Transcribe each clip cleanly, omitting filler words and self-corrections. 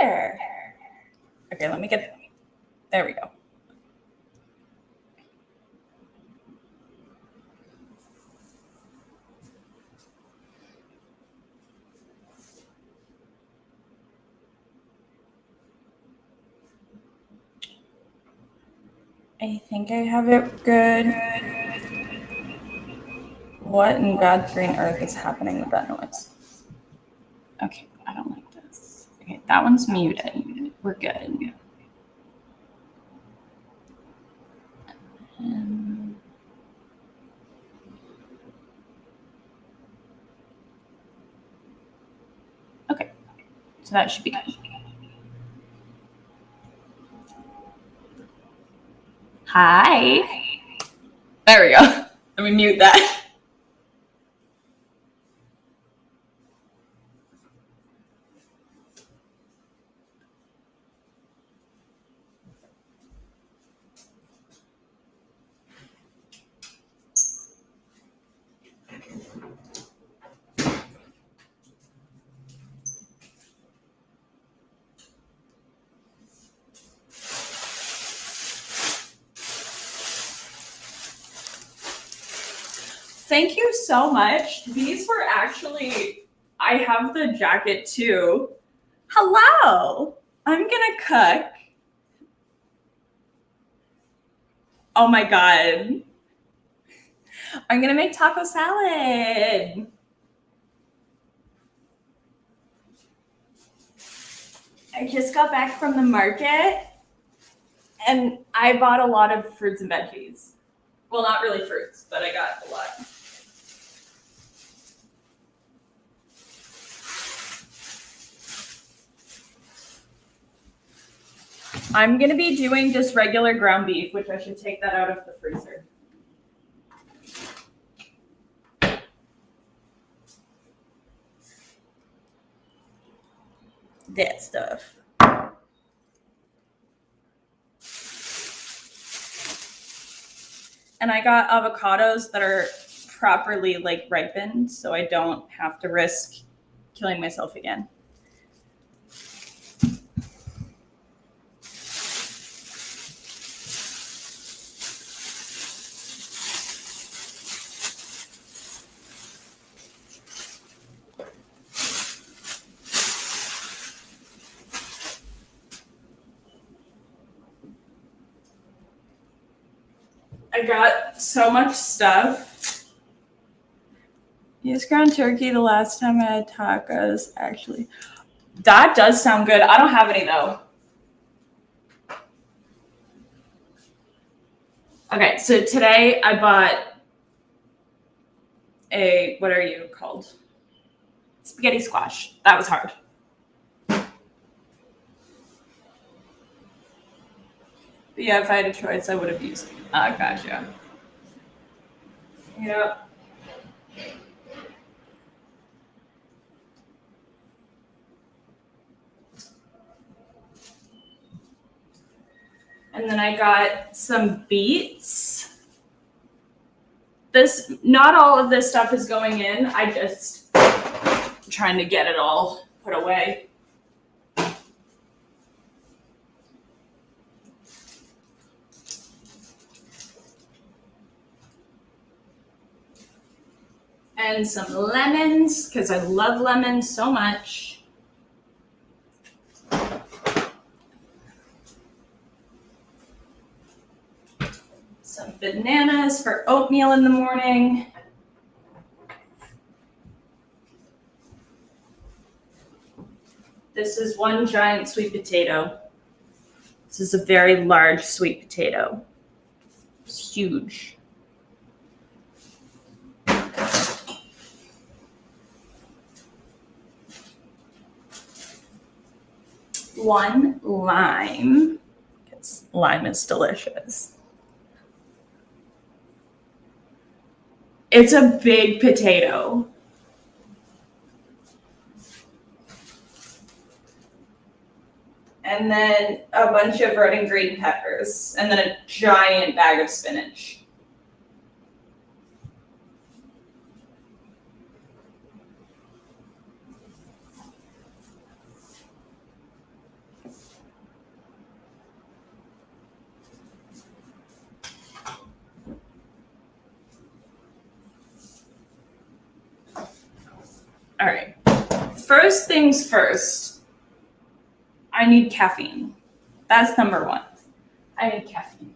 there. Okay, let me get, there we go. I think I have it good. What in God's green earth is happening with that noise? Okay, I don't like this. Okay, that one's muted. We're good. Okay, so that should be good. Hi. There we go. Let me mute that. Thank you so much. These were actually, I have the jacket too. Hello. I'm gonna cook. Oh my God. I'm gonna make taco salad. I just got back from the market and I bought a lot of fruits and veggies. Well, not really fruits, but I got a lot. I'm gonna be doing just regular ground beef, which I should take that out of the freezer. That stuff. And I got avocados that are properly like ripened, so I don't have to risk killing myself again. I got so much stuff. Used ground turkey the last time I had tacos, actually. That does sound good. I don't have any though. Okay, so today I bought a, what are you called? Spaghetti squash. That was hard. But yeah, if I had a choice, I would have used. Gotcha. Yeah. And then I got some beets. This, not all of this stuff is going in. I just trying to get it all put away. And some lemons, because I love lemons so much. Some bananas for oatmeal in the morning. This is one giant sweet potato. This is a very large sweet potato. It's huge. One lime, because lime is delicious. It's a big potato. And then a bunch of red and green peppers, and then a giant bag of spinach. All right. First things first, I need caffeine. That's number one. I need caffeine.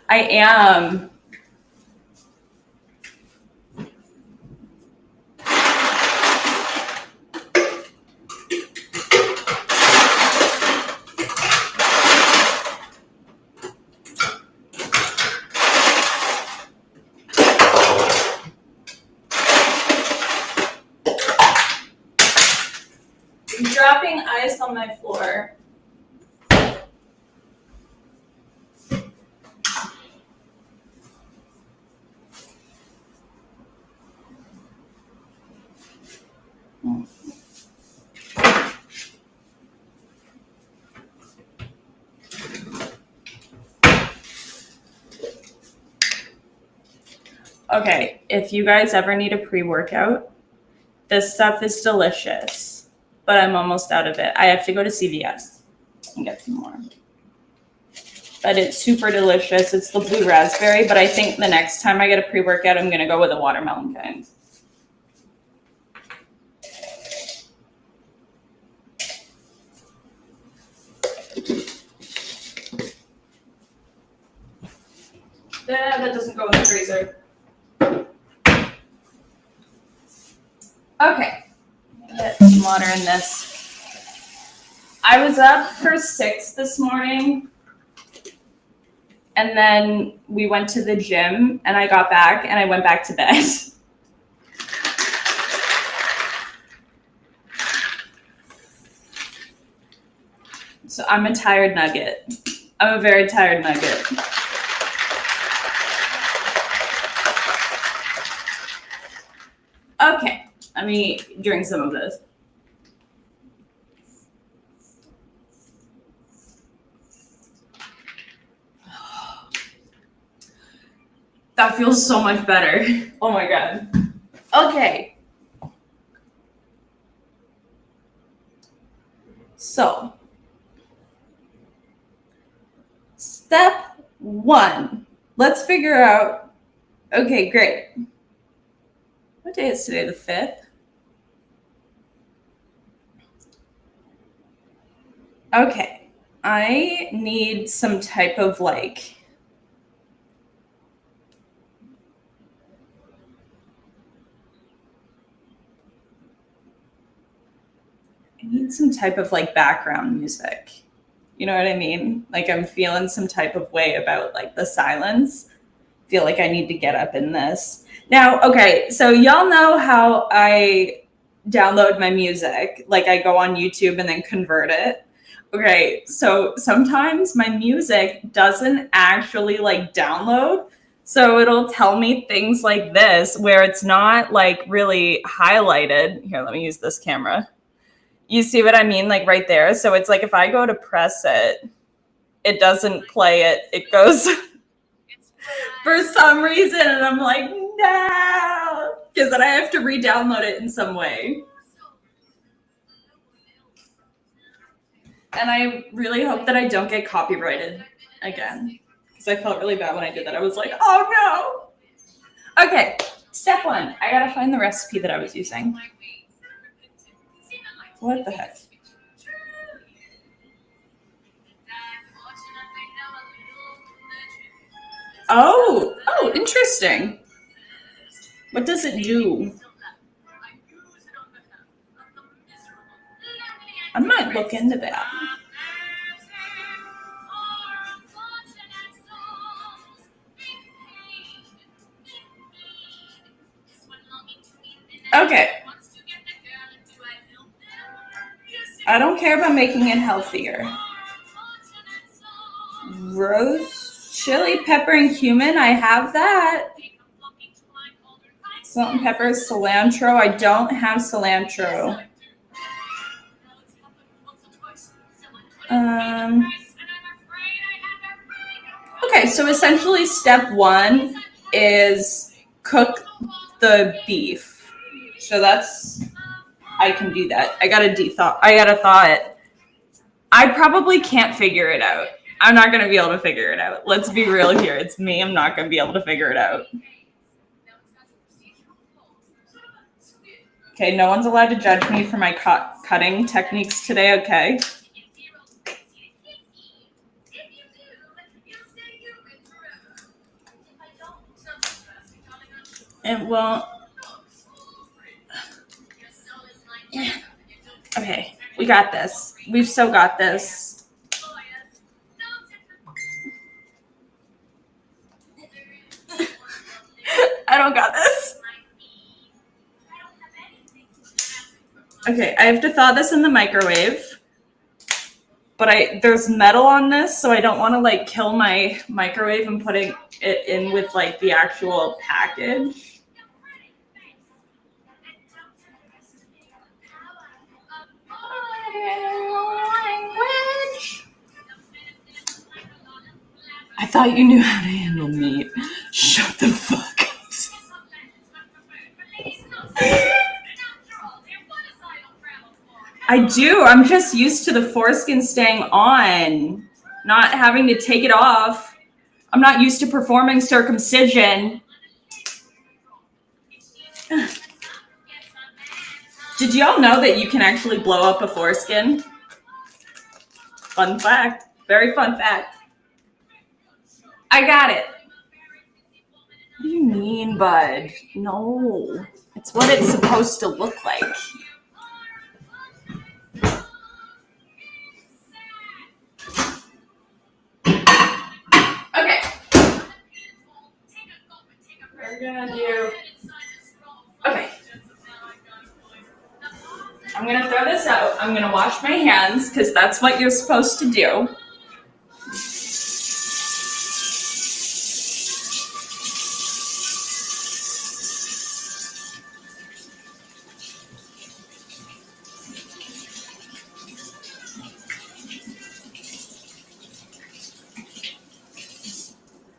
I am. I'm dropping ice on my floor. Okay, if you guys ever need a pre-workout, this stuff is delicious, but I'm almost out of it. I have to go to CVS and get some more. But it's super delicious. It's the blue raspberry, but I think the next time I get a pre-workout, I'm gonna go with a watermelon kind. That doesn't go in the freezer. Okay, get some water in this. I was up for 6 this morning, and then we went to the gym, and I got back, and I went back to bed. So I'm a tired nugget. I'm a very tired nugget. Okay, let me drink some of this. That feels so much better. Oh my God. Okay. So, step 1. Let's figure out, okay, great. What day is today? The 5th? Okay. I need some type of like background music. You know what I mean? Like I'm feeling some type of way about like the silence. Feel like I need to get up in this. Now, okay, so y'all know how I download my music. Like I go on YouTube and then convert it. Okay, so sometimes my music doesn't actually like download. So it'll tell me things like this where it's not like really highlighted. Here, let me use this camera. You see what I mean? Like right there. So it's like if I go to press it, it doesn't play it. It goes for some reason. And I'm like, no, because then I have to re-download it in some way. And I really hope that I don't get copyrighted again, because I felt really bad when I did that. I was like, oh no. Okay, step 1. I gotta find the recipe that I was using. What the heck? Oh, interesting. What does it do? I might look into that. Okay. I don't care about making it healthier. Rose, chili, pepper, and cumin. I have that. Salt and pepper, cilantro. I don't have cilantro. Okay, so essentially step 1 is cook the beef. So that's, I can do that. I gotta thaw it. I probably can't figure it out. I'm not gonna be able to figure it out. Let's be real here. It's me. I'm not gonna be able to figure it out. Okay, no one's allowed to judge me for my cutting techniques today, okay? It won't. Okay, we got this. We've so got this. I don't got this. Okay, I have to thaw this in the microwave. But there's metal on this, so I don't want to like kill my microwave and putting it in with like the actual package. I thought you knew how to handle meat. Shut the fuck up. I do. I'm just used to the foreskin staying on, not having to take it off. I'm not used to performing circumcision. Did y'all know that you can actually blow up a foreskin? Fun fact. Very fun fact. I got it. What do you mean, bud? No. It's what it's supposed to look like. Okay. We're gonna do... Okay. I'm gonna throw this out. I'm gonna wash my hands because that's what you're supposed to do.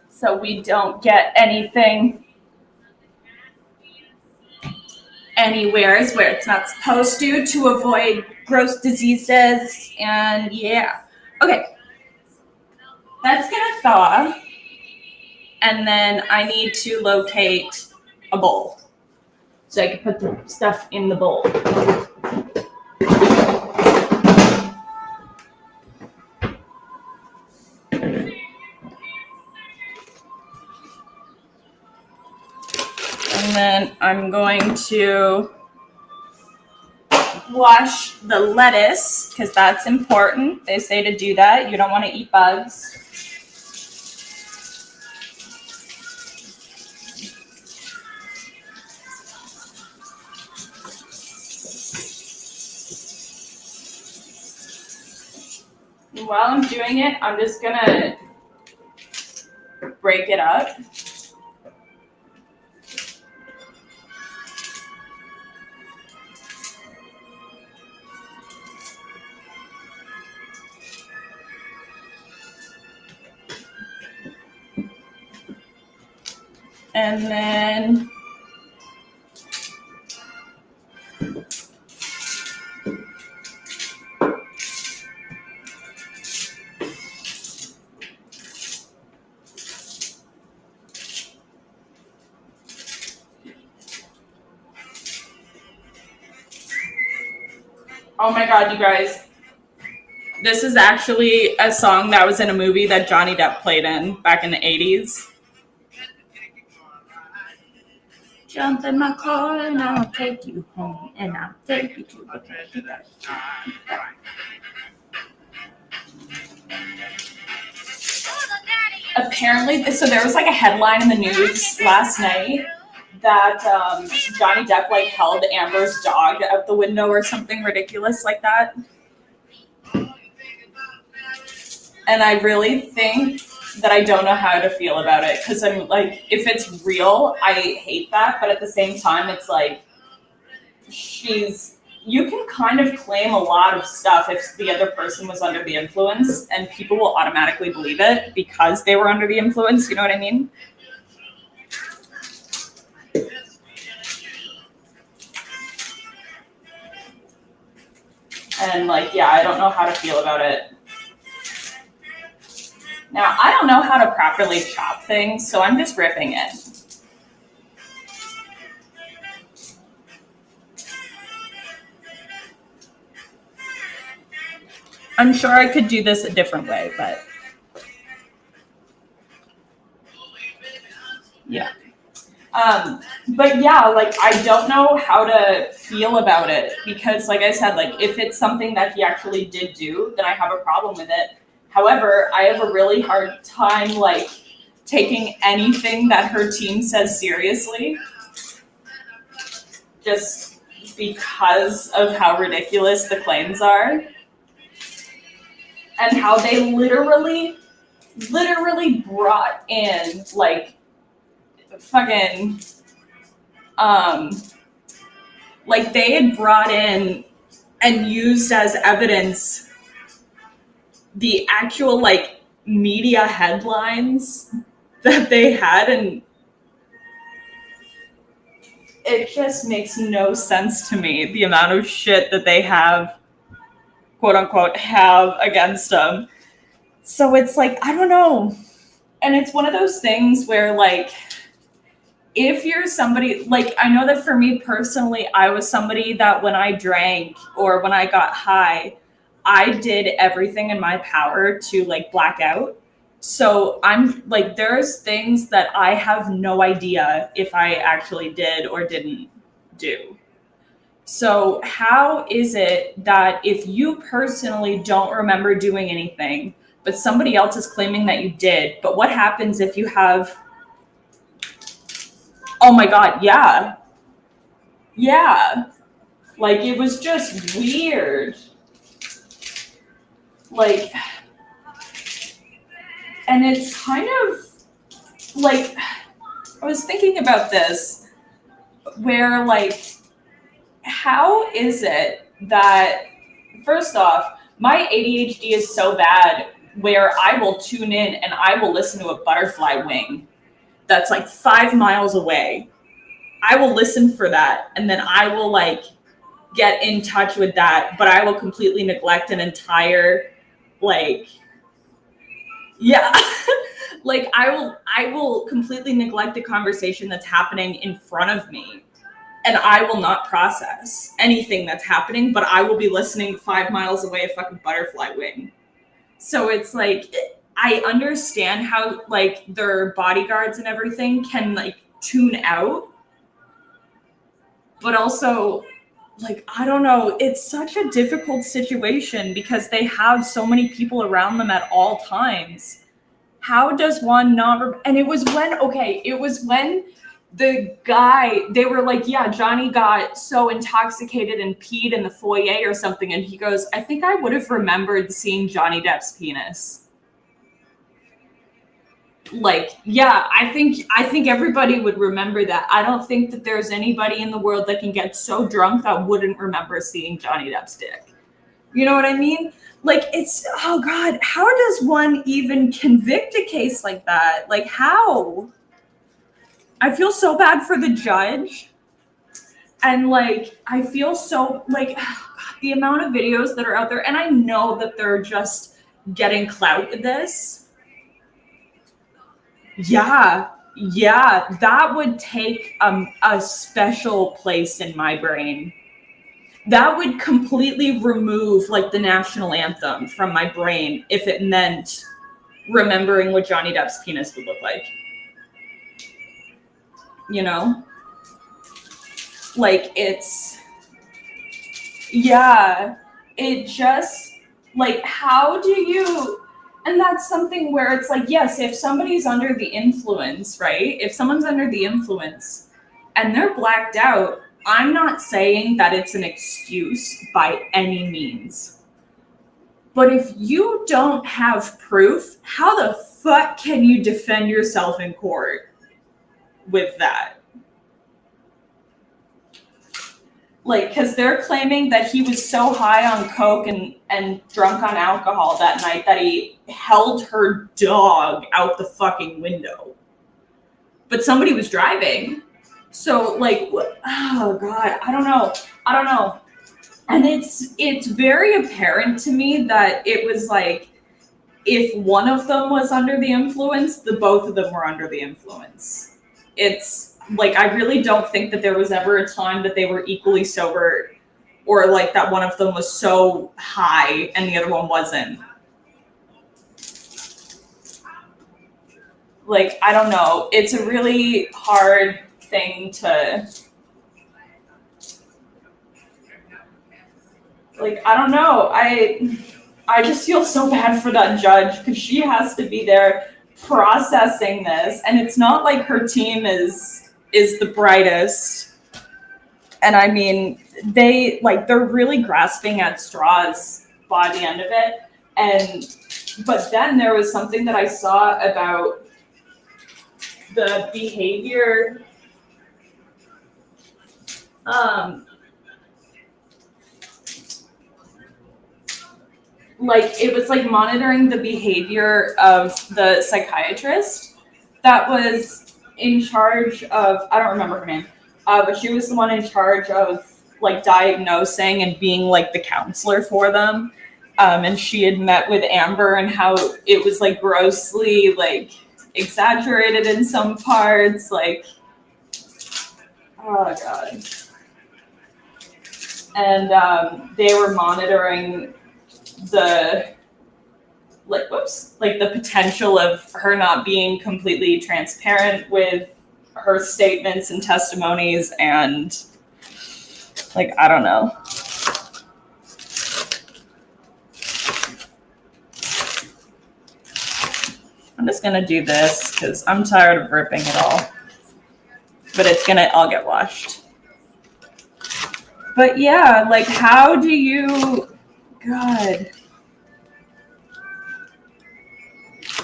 So we don't get anything anywheres where it's not supposed to avoid gross diseases. And yeah. Okay. That's gonna thaw. And then I need to locate a bowl so I can put the stuff in the bowl. And then I'm going to wash the lettuce because that's important. They say to do that. You don't want to eat bugs. And while I'm doing it, I'm just going to break it up. And then oh my God, you guys. This is actually a song that was in a movie that Johnny Depp played in back in the 80s. Jump in my car and I'll take you home and I'll take you to the place. Apparently, so there was like a headline in the news last night that Johnny Depp like held Amber's dog out the window or something ridiculous like that. And I really think that I don't know how to feel about it because I'm like, if it's real, I hate that. But at the same time, it's like you can kind of claim a lot of stuff if the other person was under the influence and people will automatically believe it because they were under the influence. You know what I mean? And like, yeah, I don't know how to feel about it. Now, I don't know how to properly chop things, so I'm just ripping it. I'm sure I could do this a different way, but yeah. But yeah, like I don't know how to feel about it because, like I said, like if it's something that he actually did do, then I have a problem with it. However, I have a really hard time like taking anything that her team says seriously, just because of how ridiculous the claims are and how they literally brought in like fucking like they had brought in and used as evidence the actual like media headlines that they had, and it just makes no sense to me the amount of shit that they have, quote unquote, have against them. So it's like, I don't know. And it's one of those things where like if you're somebody, like I know that for me personally, I was somebody that when I drank or when I got high, I did everything in my power to like black out. So I'm like, there's things that I have no idea if I actually did or didn't do. So how is it that if you personally don't remember doing anything, but somebody else is claiming that you did, but what happens if you have, oh my God, yeah. Yeah. Like it was just weird. Like, and it's kind of like, I was thinking about this, where like, how is it that, first off, my ADHD is so bad where I will tune in and I will listen to a butterfly wing that's like 5 miles away. I will listen for that and then I will like get in touch with that, but I will completely neglect an entire like, yeah. Like I will completely neglect the conversation that's happening in front of me, and I will not process anything that's happening, but I will be listening 5 miles away, a fucking butterfly wing. So it's like, I understand how like their bodyguards and everything can like tune out, but also like, I don't know, it's such a difficult situation because they have so many people around them at all times. How does one not, and it was when the guy, they were like, yeah, Johnny got so intoxicated and peed in the foyer or something. And he goes, I think I would have remembered seeing Johnny Depp's penis. Like, yeah, I think everybody would remember that. I don't think that there's anybody in the world that can get so drunk that wouldn't remember seeing Johnny Depp's dick. You know what I mean? Like, it's, oh God, how does one even convict a case like that? Like, how? I feel so bad for the judge. And like, I feel so like, God, the amount of videos that are out there, and I know that they're just getting clout with this. Yeah, that would take a special place in my brain. That would completely remove like the national anthem from my brain if it meant remembering what Johnny Depp's penis would look like. You know? Like it's, yeah, it just, like, how do you, and that's something where it's like, yes, if somebody's under the influence, right? If someone's under the influence and they're blacked out, I'm not saying that it's an excuse by any means. But if you don't have proof, how the fuck can you defend yourself in court with that? Like, because they're claiming that he was so high on coke and drunk on alcohol that night that he held her dog out the fucking window. But somebody was driving. So, like, oh, God, I don't know. And it's very apparent to me that it was like, if one of them was under the influence, the both of them were under the influence. It's like, I really don't think that there was ever a time that they were equally sober, or like that one of them was so high and the other one wasn't. Like, I don't know. It's a really hard thing to, like, I don't know. I just feel so bad for that judge, because she has to be there processing this, and it's not like her team is the brightest. And I mean, they're really grasping at straws by the end of it. And but then there was something that I saw about the behavior, like it was like monitoring the behavior of the psychiatrist that was in charge of, I don't remember her name, but she was the one in charge of like diagnosing and being like the counselor for them. And she had met with Amber, and how it was like grossly like exaggerated in some parts, like, oh god. And they were monitoring the the potential of her not being completely transparent with her statements and testimonies, and like, I don't know. I'm just gonna do this because I'm tired of ripping it all, but it's gonna all get washed. But yeah, like, how do you, God.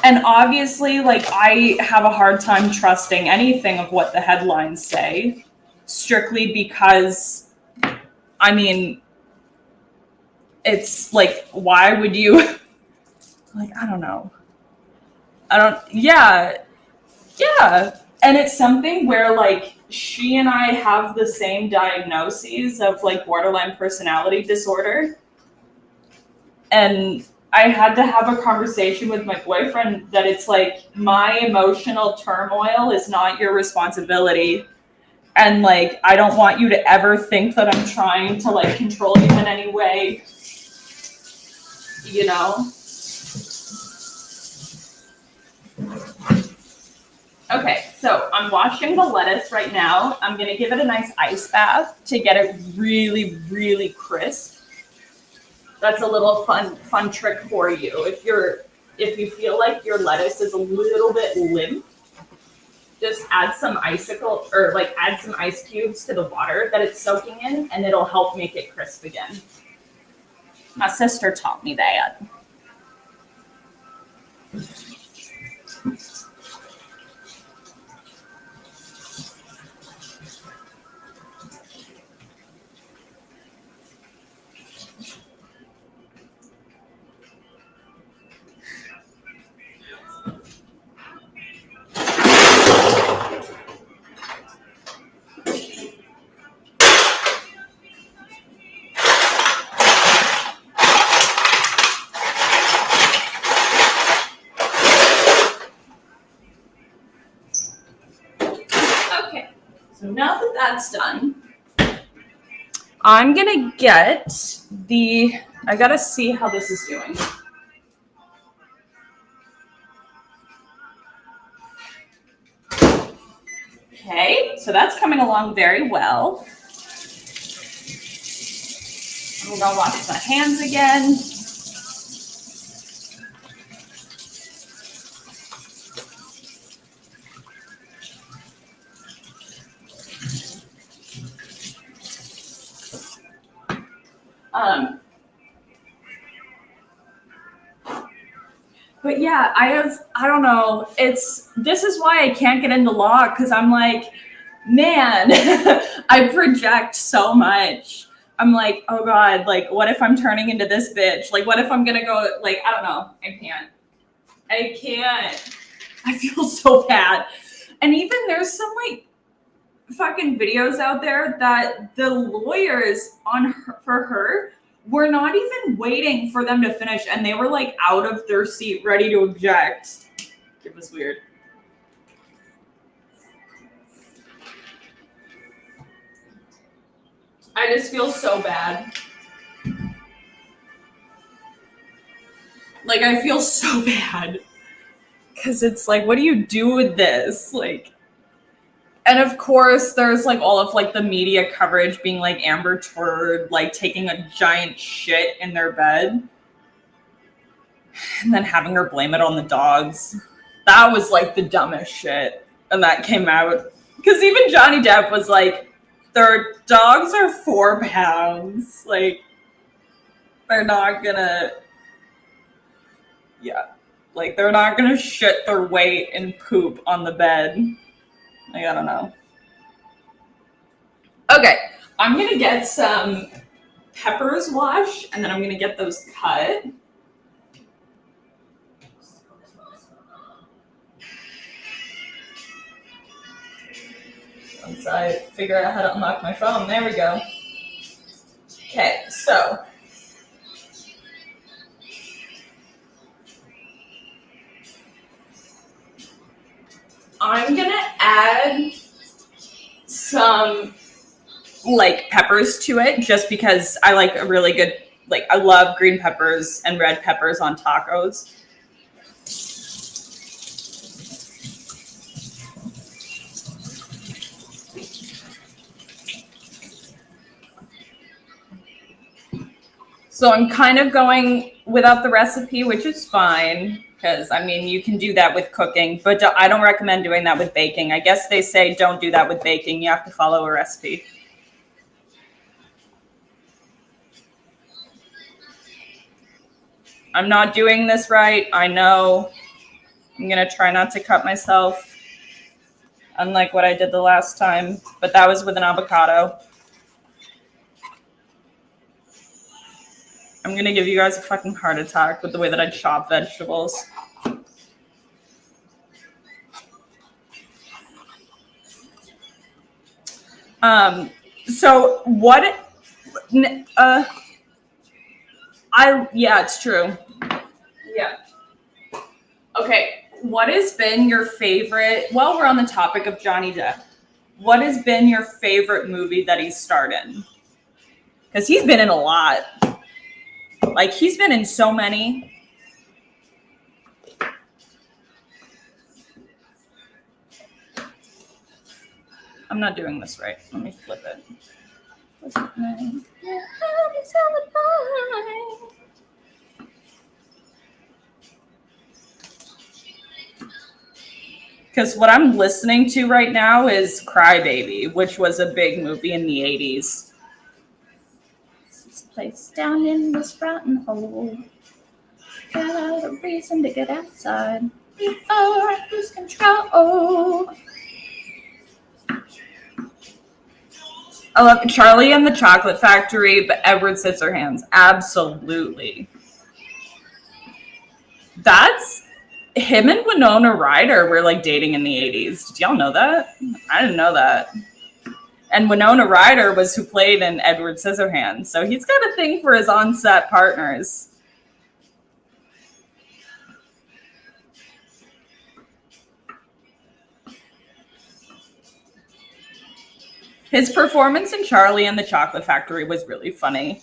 And obviously, like, I have a hard time trusting anything of what the headlines say, strictly because, I mean, it's like, why would you, like, I don't know. Yeah. And it's something where, like, she and I have the same diagnoses of, like, borderline personality disorder. And I had to have a conversation with my boyfriend that it's like, my emotional turmoil is not your responsibility. And like, I don't want you to ever think that I'm trying to like control you in any way, you know? Okay, so I'm washing the lettuce right now. I'm gonna give it a nice ice bath to get it really, really crisp. That's a little fun trick for you. If you feel like your lettuce is a little bit limp, just add some add some ice cubes to the water that it's soaking in, and it'll help make it crisp again. My sister taught me that. Okay, so now that that's done, I'm gonna get I gotta see how this is doing. Okay, so that's coming along very well. I'm gonna wash my hands again. But yeah, I don't know. This is why I can't get into law, because I'm like, man, I project so much. I'm like, oh God, like, what if I'm turning into this bitch? Like, what if I'm gonna go, like, I don't know. I can't. I feel so bad. And even there's some, like, fucking videos out there that the lawyers for her were not even waiting for them to finish, and they were like out of their seat ready to object. It was weird. I just feel so bad. Like, I feel so bad. Because it's like, what do you do with this? Like, and of course, there's like all of like the media coverage being like Amber Turd, like taking a giant shit in their bed. And then having her blame it on the dogs. That was like the dumbest shit. And that came out. Because even Johnny Depp was like, their dogs are 4 pounds. Like, they're not gonna, yeah. Like, they're not gonna shit their weight in poop on the bed. Like, I don't know. Okay, I'm gonna get some peppers washed, and then I'm gonna get those cut. Once I figure out how to unlock my phone, there we go. Okay, so I'm gonna add some like peppers to it just because I like a really good, like I love green peppers and red peppers on tacos. So I'm kind of going without the recipe, which is fine. Because, I mean, you can do that with cooking, but I don't recommend doing that with baking. I guess they say don't do that with baking. You have to follow a recipe. I'm not doing this right. I know. I'm going to try not to cut myself, unlike what I did the last time. But that was with an avocado. I'm going to give you guys a fucking heart attack with the way that I chop vegetables. So what, yeah, it's true. Yeah. Okay. What has been your favorite, while we're on the topic of Johnny Depp, what has been your favorite movie that he's starred in? Because he's been in a lot. Like, he's been in so many. I'm not doing this right. Let me flip it. What's his name? Because what I'm listening to right now is Cry Baby, which was a big movie in the 80s. This place down in this rotten hole. Got a reason to get outside before I lose control. I love Charlie and the Chocolate Factory, but Edward Scissorhands. Absolutely. That's him and Winona Ryder were like dating in the 80s. Did y'all know that? I didn't know that. And Winona Ryder was who played in Edward Scissorhands. So he's got a thing for his on-set partners. His performance in Charlie and the Chocolate Factory was really funny.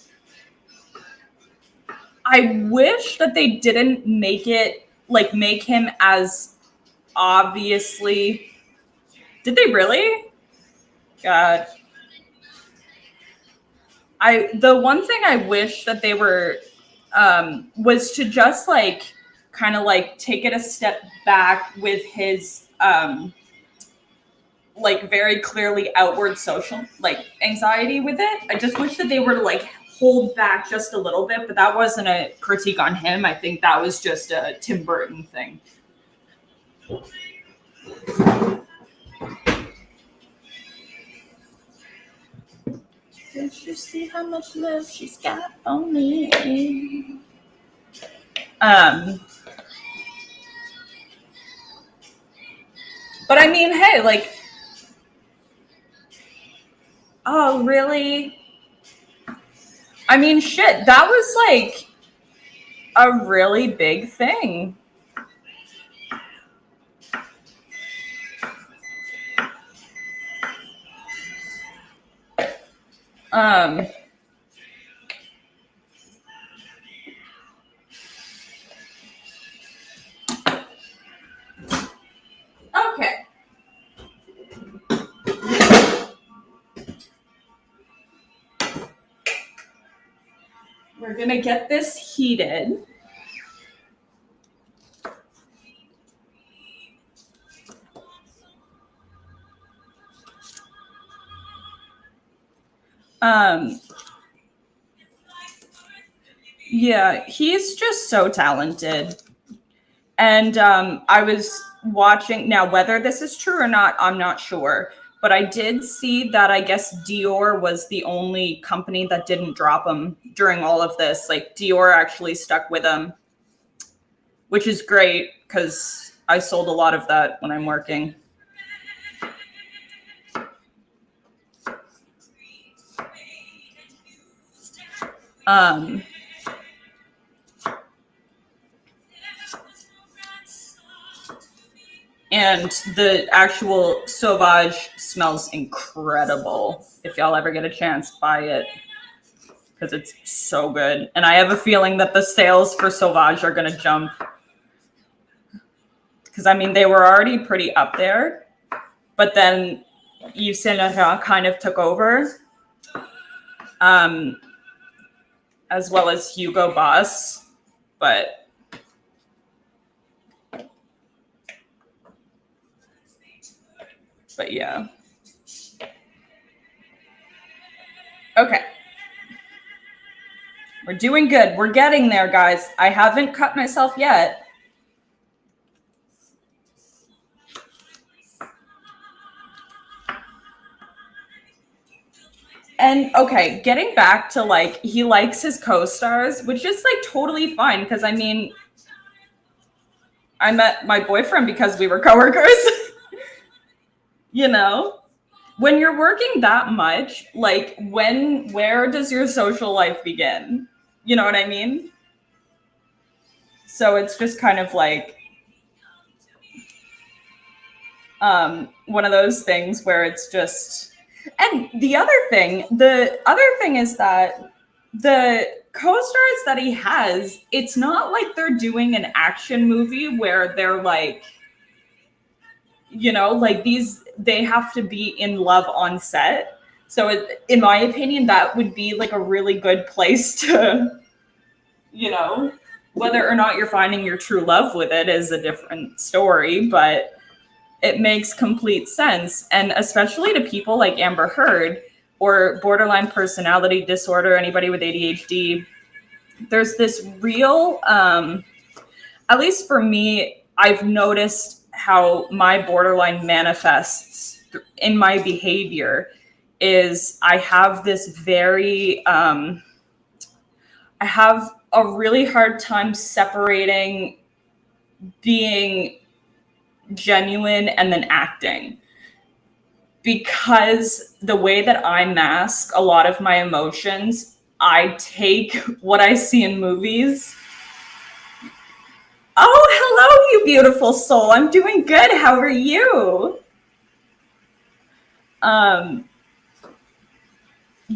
I wish that they didn't make him as obviously. Did they really? God. The one thing I wish that they were was to just like kind of like take it a step back with his like very clearly outward social like anxiety with it. I just wish that they were to like hold back just a little bit, but that wasn't a critique on him. I think that was just a Tim Burton thing. Did you see how much love she's got on me? But I mean, hey, like, Oh, really? I mean, shit, that was like a really big thing. Um, okay. We're gonna get this heated. Um, yeah, he's just so talented. And I was watching, now whether this is true or not, I'm not sure. But I did see that I guess Dior was the only company that didn't drop him during all of this. Like Dior actually stuck with him, which is great because I sold a lot of that when I'm working. Um, and the actual Sauvage smells incredible. If y'all ever get a chance, buy it because it's so good. And I have a feeling that the sales for Sauvage are going to jump. Because, I mean, they were already pretty up there. But then Yves Saint Laurent kind of took over. As well as Hugo Boss. But yeah. Okay. We're doing good. We're getting there, guys. I haven't cut myself yet. And okay, getting back to like, he likes his co-stars, which is like totally fine. Because I mean, I met my boyfriend because we were coworkers. You know, when you're working that much, like where does your social life begin? You know what I mean? So it's just kind of like one of those things where it's just, and the other thing is that the co-stars that he has, it's not like they're doing an action movie where they're like, you know, like they have to be in love on set. So in my opinion, that would be like a really good place to, you know, whether or not you're finding your true love with it is a different story, but it makes complete sense. And especially to people like Amber Heard or borderline personality disorder, anybody with ADHD, there's this real, at least for me, I've noticed how my borderline manifests in my behavior is I have this very, I have a really hard time separating being genuine and then acting, because the way that I mask a lot of my emotions, I take what I see in movies. Oh, hello, you beautiful soul. I'm doing good. How are you?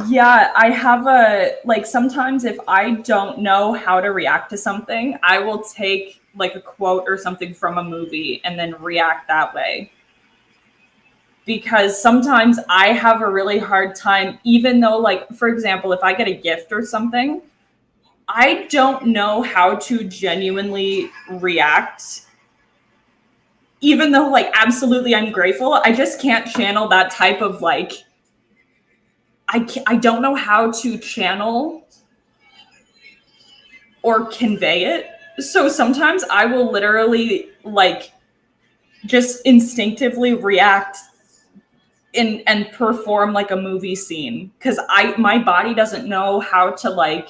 Yeah, I have like sometimes if I don't know how to react to something, I will take like a quote or something from a movie and then react that way. Because sometimes I have a really hard time, even though, like, for example, if I get a gift or something, I don't know how to genuinely react. Even though, like, absolutely I'm grateful, I just can't channel that type of, like, I don't know how to channel or convey it. So sometimes I will literally, like, just instinctively react and perform like a movie scene because my body doesn't know how to like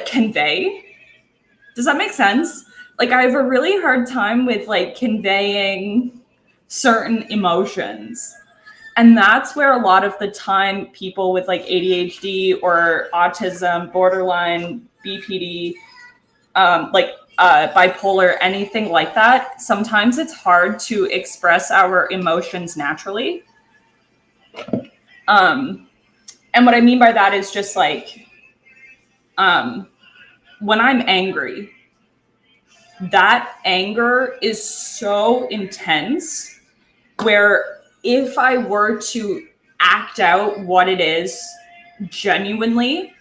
convey. Does that make sense? Like I have a really hard time with like conveying certain emotions. And that's where a lot of the time people with like ADHD or autism, borderline, BPD, bipolar, anything like that, sometimes it's hard to express our emotions naturally. And what I mean by that is just like, when I'm angry, that anger is so intense where if I were to act out what it is genuinely,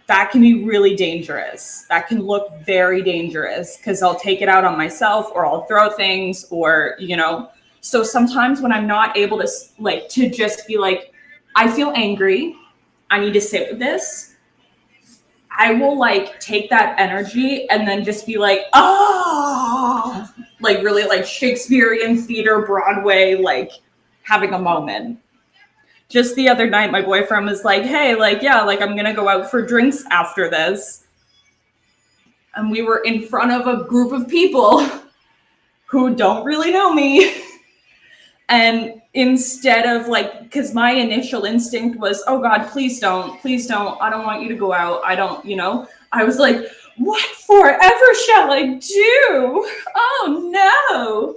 that can be really dangerous. That can look very dangerous because I'll take it out on myself or I'll throw things or, you know. So sometimes when I'm not able to like to just be like, I feel angry, I need to sit with this, I will like take that energy and then just be like, oh, like really like Shakespearean theater, Broadway, like having a moment. Just the other night, my boyfriend was like, hey, like, yeah, like I'm going to go out for drinks after this. And we were in front of a group of people who don't really know me. And instead of like, because my initial instinct was, oh God, please don't. I don't want you to go out. I don't, you know, I was like, what forever shall I do? Oh no.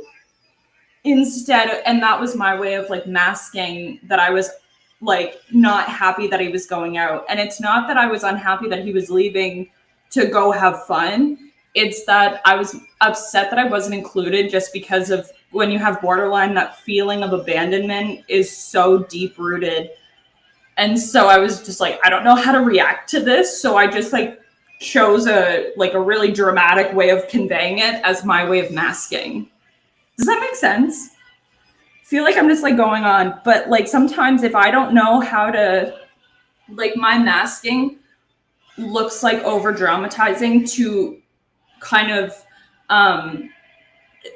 Instead of, and that was my way of like masking that I was like not happy that he was going out. And it's not that I was unhappy that he was leaving to go have fun. It's that I was upset that I wasn't included just because of when you have borderline, that feeling of abandonment is so deep rooted. And so I was just like, I don't know how to react to this. So I just like chose a really dramatic way of conveying it as my way of masking. Does that make sense? I feel like I'm just like going on, but like sometimes if I don't know how to, like my masking looks like over dramatizing to kind of,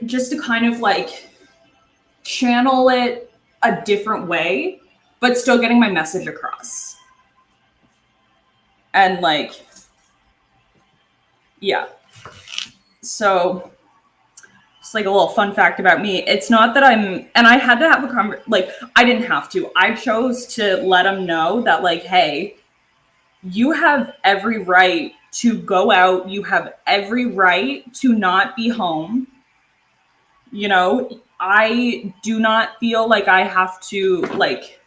just to kind of like channel it a different way, but still getting my message across. And like, yeah. So it's like a little fun fact about me. It's not that and I had to have a conversation, like I didn't have to. I chose to let him know that like, hey, you have every right to go out. You have every right to not be home. You know, I do not feel like I have to, like,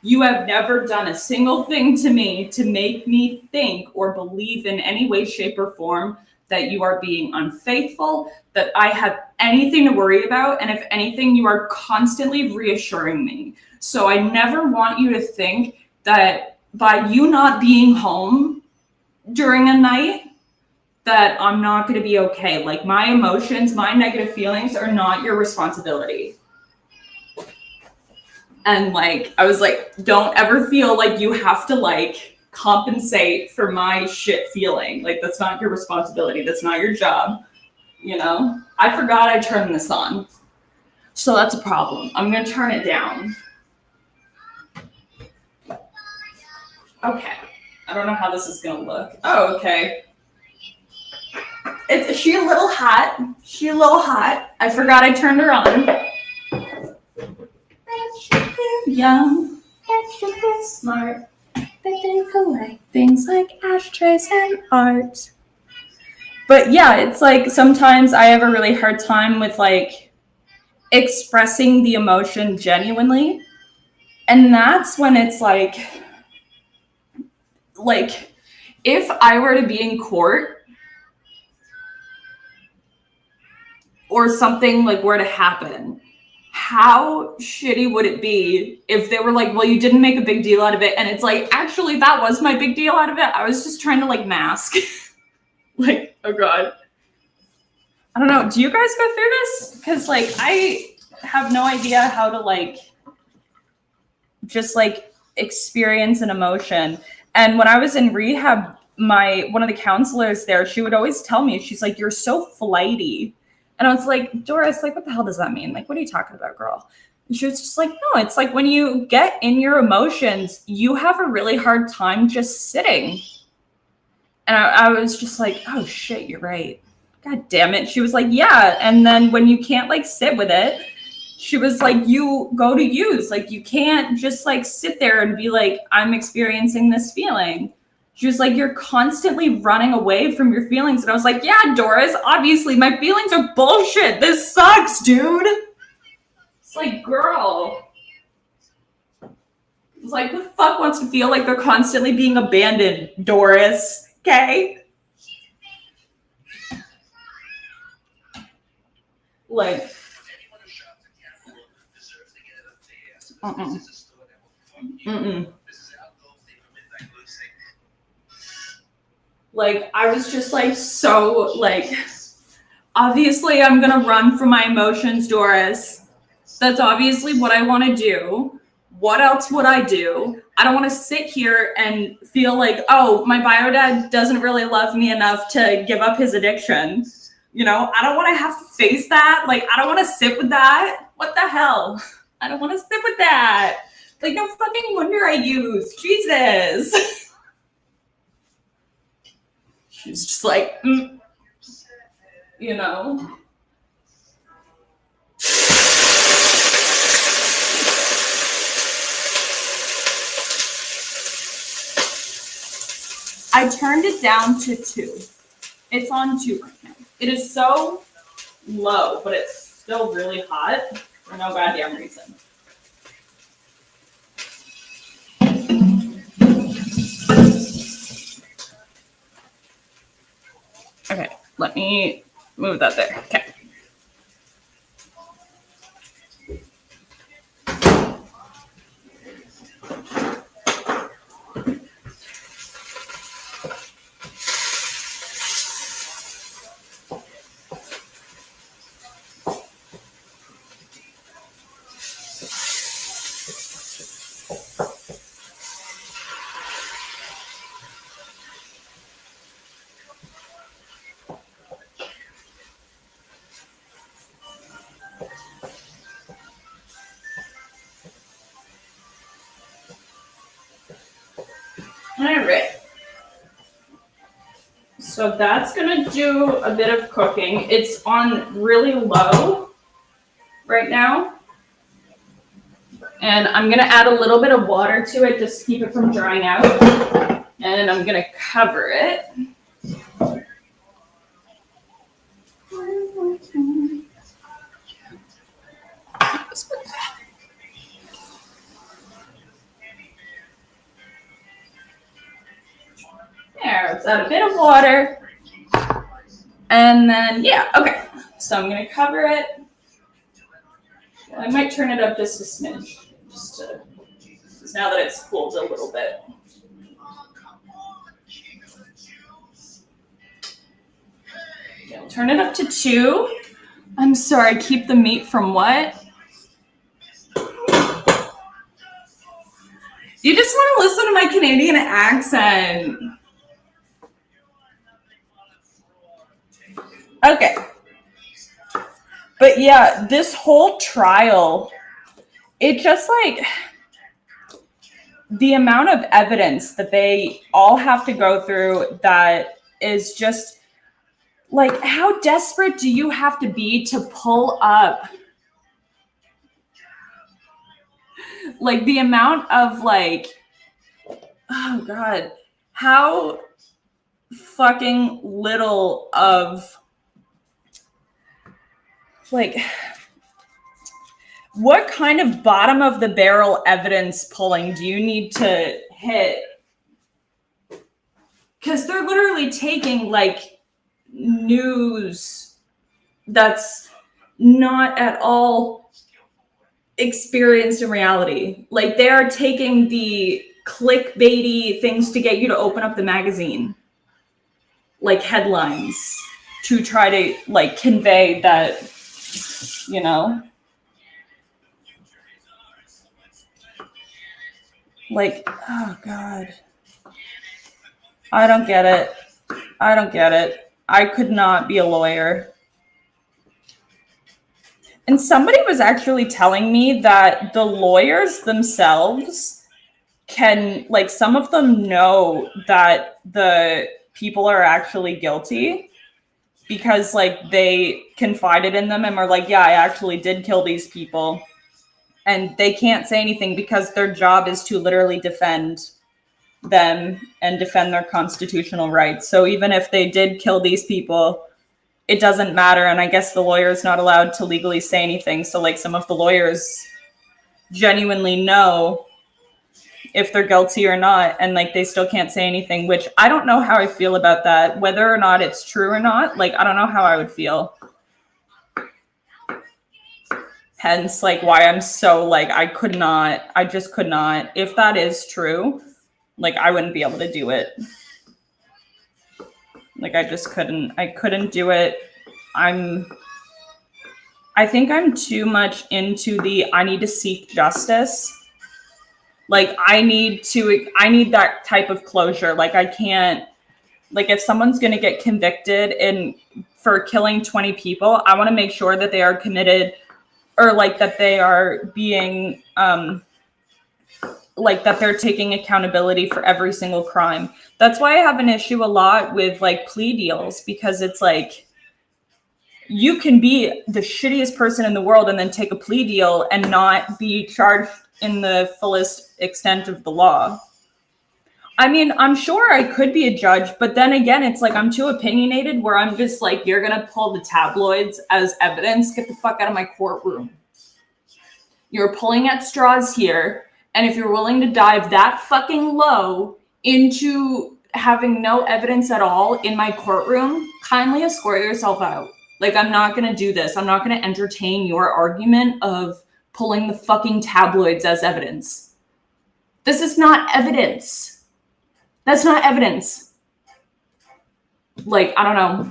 you have never done a single thing to me to make me think or believe in any way, shape, or form that you are being unfaithful, that I have anything to worry about. And if anything, you are constantly reassuring me. So I never want you to think that by you not being home during a night, that I'm not going to be okay. Like my emotions, my negative feelings are not your responsibility. And like, I was like, don't ever feel like you have to like compensate for my shit feeling. Like that's not your responsibility. That's not your job. You know, I forgot I turned this on. So that's a problem. I'm going to turn it down. Okay. I don't know how this is going to look. Oh, okay. Is she a little hot? She a little hot. I forgot I turned her on. Young, smart, but they collect things like ashtrays and art. But yeah, it's like sometimes I have a really hard time with like expressing the emotion genuinely. And that's when it's like if I were to be in court or something like were to happen, how shitty would it be if they were like, well, you didn't make a big deal out of it. And it's like, actually, that was my big deal out of it. I was just trying to like mask. Like, oh God. I don't know. Do you guys go through this? Because like, I have no idea how to like, just like experience an emotion. And when I was in rehab, one of the counselors there, she would always tell me, she's like, you're so flighty. And I was like, Doris, like, what the hell does that mean? Like, what are you talking about, girl? And she was just like, no, it's like when you get in your emotions, you have a really hard time just sitting. And I was just like, oh shit, you're right. God damn it. She was like, yeah. And then when you can't like sit with it, she was like, you go to use, like, you can't just like sit there and be like, I'm experiencing this feeling. She was like, you're constantly running away from your feelings. And I was like, yeah, Doris, obviously my feelings are bullshit. This sucks, dude. It's like, girl. It's like, who the fuck wants to feel like they're constantly being abandoned, Doris? Okay? Like, like, I was just like, so like, obviously I'm gonna run from my emotions, Doris. That's obviously what I want to do. What else would I do? I don't want to sit here and feel like, oh, my bio dad doesn't really love me enough to give up his addiction. You know, I don't want to have to face that. Like, I don't want to sit with that. What the hell? I don't want to sit with that. Like, no fucking wonder I used. Jesus. She's just like, you know. I turned it down to 2. It's on 2 right now. It is so low, but it's still really hot for no goddamn reason. Okay, let me move that there. Okay. All right. So that's gonna do a bit of cooking. It's on really low right now. And I'm gonna add a little bit of water to it just to keep it from drying out. And I'm gonna cover it. There, let's add a bit of water. And then, yeah, okay. So I'm gonna cover it. I might turn it up just a smidge, just to, because now that it's cooled a little bit. Okay, I'll turn it up to 2. I'm sorry, keep the meat from what? You just want to listen to my Canadian accent. Okay. But yeah, this whole trial, it just like the amount of evidence that they all have to go through that is just like, how desperate do you have to be to pull up? Like the amount of like, oh God, how fucking little of like, what kind of bottom of the barrel evidence pulling do you need to hit? Because they're literally taking like news that's not at all experienced in reality. Like they are taking the clickbaity things to get you to open up the magazine, like headlines, to try to like convey that, you know, like, oh God, I don't get it. I don't get it. I could not be a lawyer. And somebody was actually telling me that the lawyers themselves can, like, some of them know that the people are actually guilty because like they confided in them and were like, yeah, I actually did kill these people. And they can't say anything because their job is to literally defend them and defend their constitutional rights. So even if they did kill these people, it doesn't matter. And I guess the lawyer is not allowed to legally say anything. So like some of the lawyers genuinely know if they're guilty or not, and like they still can't say anything, which I don't know how I feel about that, whether or not it's true or not. Like I don't know how I would feel. Hence like why I'm so like I just could not, if that is true, like I wouldn't be able to do it. Like I couldn't do it. I think I'm too much into I need to seek justice. Like I need that type of closure. Like I can't, like if someone's going to get convicted for killing 20 people, I want to make sure that they are committed, or like that they are being, like that they're taking accountability for every single crime. That's why I have an issue a lot with like plea deals, because it's like, you can be the shittiest person in the world and then take a plea deal and not be charged in the fullest extent of the law. I mean, I'm sure I could be a judge, but then again, it's like I'm too opinionated where I'm just like, you're going to pull the tabloids as evidence. Get the fuck out of my courtroom. You're pulling at straws here. And if you're willing to dive that fucking low into having no evidence at all in my courtroom, kindly escort yourself out. Like, I'm not going to do this. I'm not going to entertain your argument of pulling the fucking tabloids as evidence. This is not evidence. That's not evidence. Like, I don't know.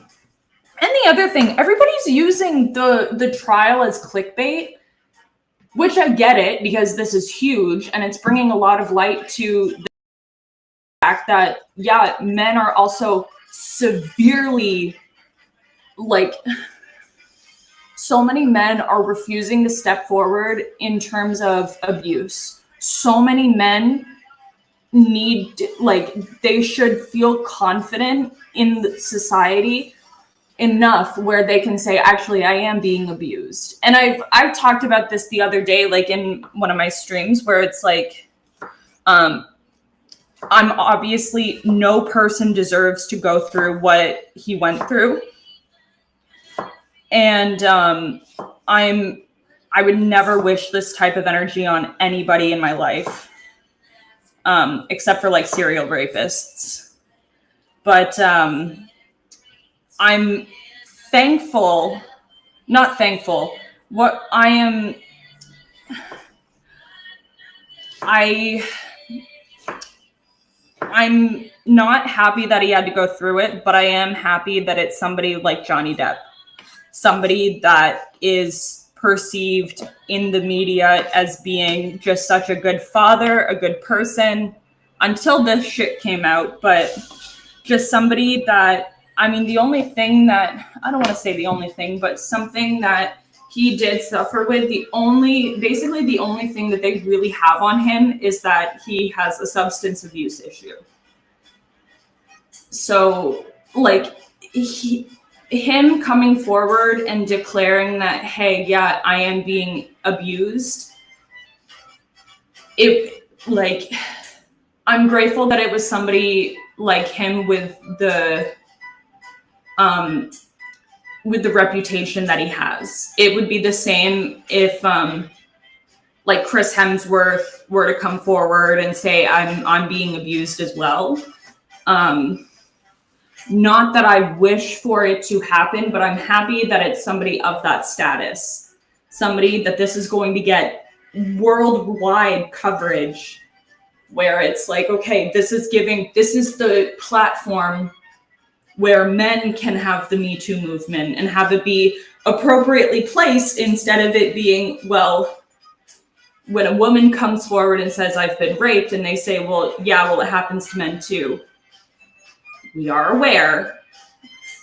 And the other thing, everybody's using the trial as clickbait, which I get it because this is huge and it's bringing a lot of light to the fact that, yeah, men are also severely, like, so many men are refusing to step forward in terms of abuse. So many men they should feel confident in society enough where they can say, actually, I am being abused. And I've talked about this the other day, like in one of my streams, where it's like, I'm obviously, no person deserves to go through what he went through. And I would never wish this type of energy on anybody in my life, except for like serial rapists. But I'm thankful, not thankful. What I am, I'm not happy that he had to go through it, but I am happy that it's somebody like Johnny Depp. Somebody that is perceived in the media as being just such a good father, a good person, until this shit came out. But just somebody that, I mean, the only thing that, I don't want to say the only thing, but something that he did suffer with, basically the only thing that they really have on him is that he has a substance abuse issue. So, like, him coming forward and declaring that, hey, yeah, I am being abused, I'm grateful that it was somebody like him with the reputation that he has. It would be the same if like Chris Hemsworth were to come forward and say, I'm being abused as well. Not that I wish for it to happen, but I'm happy that it's somebody of that status. Somebody that this is going to get worldwide coverage, where it's like, okay, this is the platform where men can have the Me Too movement and have it be appropriately placed, instead of it being, well, when a woman comes forward and says, I've been raped, and they say, well, it happens to men too. We are aware.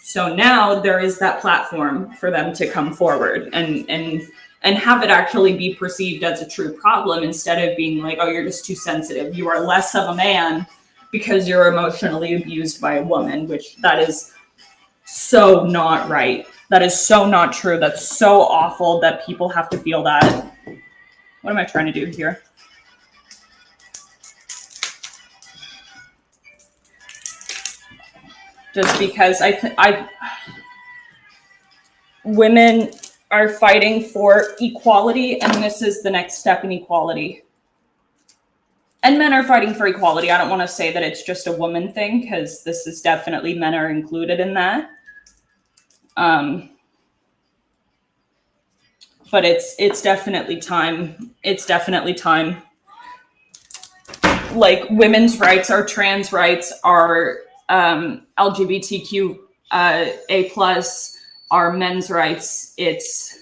So now there is that platform for them to come forward and have it actually be perceived as a true problem, instead of being like, oh, you're just too sensitive. You are less of a man because you're emotionally abused by a woman, which that is so not right. That is so not true. That's so awful that people have to feel that. What am I trying to do here? Just because women are fighting for equality, and this is the next step in equality. And men are fighting for equality. I don't want to say that it's just a woman thing, because this is definitely, men are included in that. But it's definitely time. It's definitely time. Like, women's rights, our trans rights, our LGBTQ A+, our men's rights, it's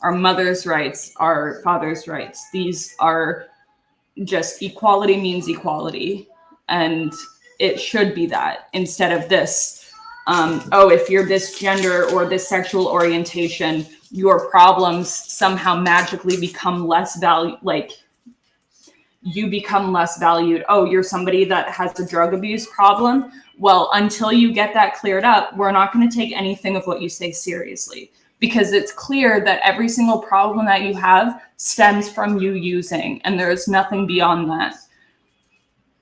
our mother's rights, our father's rights. These are just, equality means equality. And it should be that, instead of this, if you're this gender or this sexual orientation, your problems somehow magically become less valued. Like, you become less valued. Oh, you're somebody that has a drug abuse problem. Well, until you get that cleared up, we're not going to take anything of what you say seriously, because it's clear that every single problem that you have stems from you using, and there's nothing beyond that.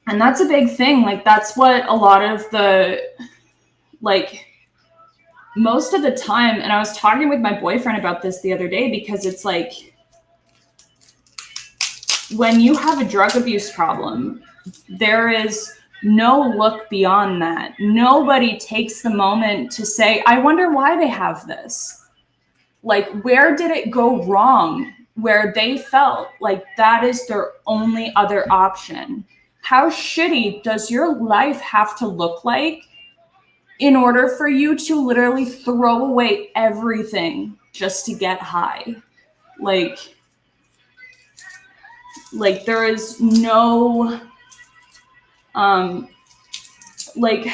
And that's a big thing. Like, that's what a lot of the, like, most of the time, and I was talking with my boyfriend about this the other day, because it's like, when you have a drug abuse problem, there is no look beyond that. Nobody takes the moment to say, I wonder why they have this. Like, where did it go wrong where they felt like that is their only other option? How shitty does your life have to look like in order for you to literally throw away everything just to get high? Like there is no, like,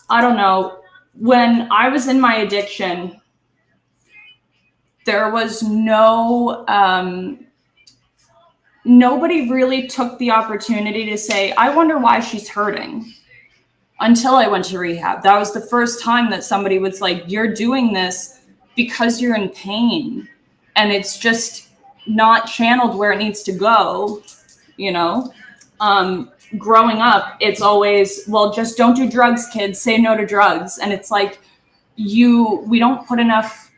I don't know. When I was in my addiction, there was no, nobody really took the opportunity to say, I wonder why she's hurting, until I went to rehab. That was the first time that somebody was like, you're doing this because you're in pain, and it's just not channeled where it needs to go, you know? Growing up, it's always, well, just don't do drugs, kids, say no to drugs. And it's like, we don't put enough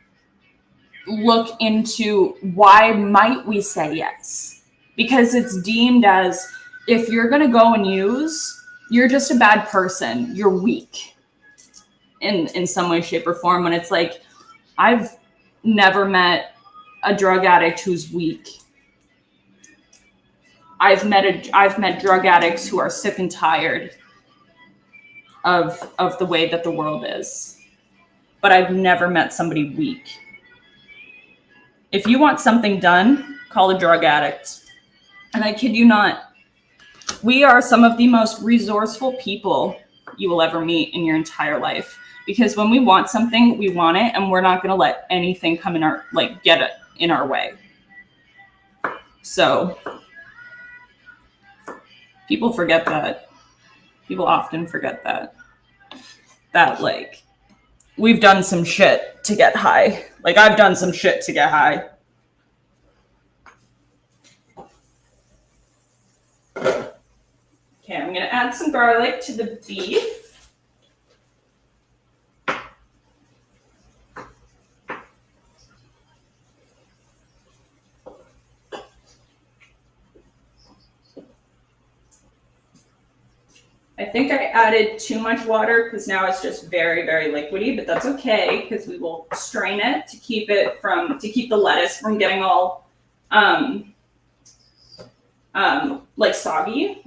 look into why might we say yes, because it's deemed as, if you're going to go and use, you're just a bad person, you're weak in some way, shape, or form. When it's like, I've never met a drug addict who's weak. I've met drug addicts who are sick and tired of the way that the world is, but I've never met somebody weak. If you want something done, call a drug addict. And I kid you not, we are some of the most resourceful people you will ever meet in your entire life. Because when we want something, we want it, and we're not going to let anything come in our, like, get it in our way. So people forget that. People often forget that. That, like, we've done some shit to get high. Like, I've done some shit to get high. Okay, I'm going to add some garlic to the beef. I think I added too much water, because now it's just very, very liquidy, but that's okay, because we will strain it to keep the lettuce from getting all like soggy.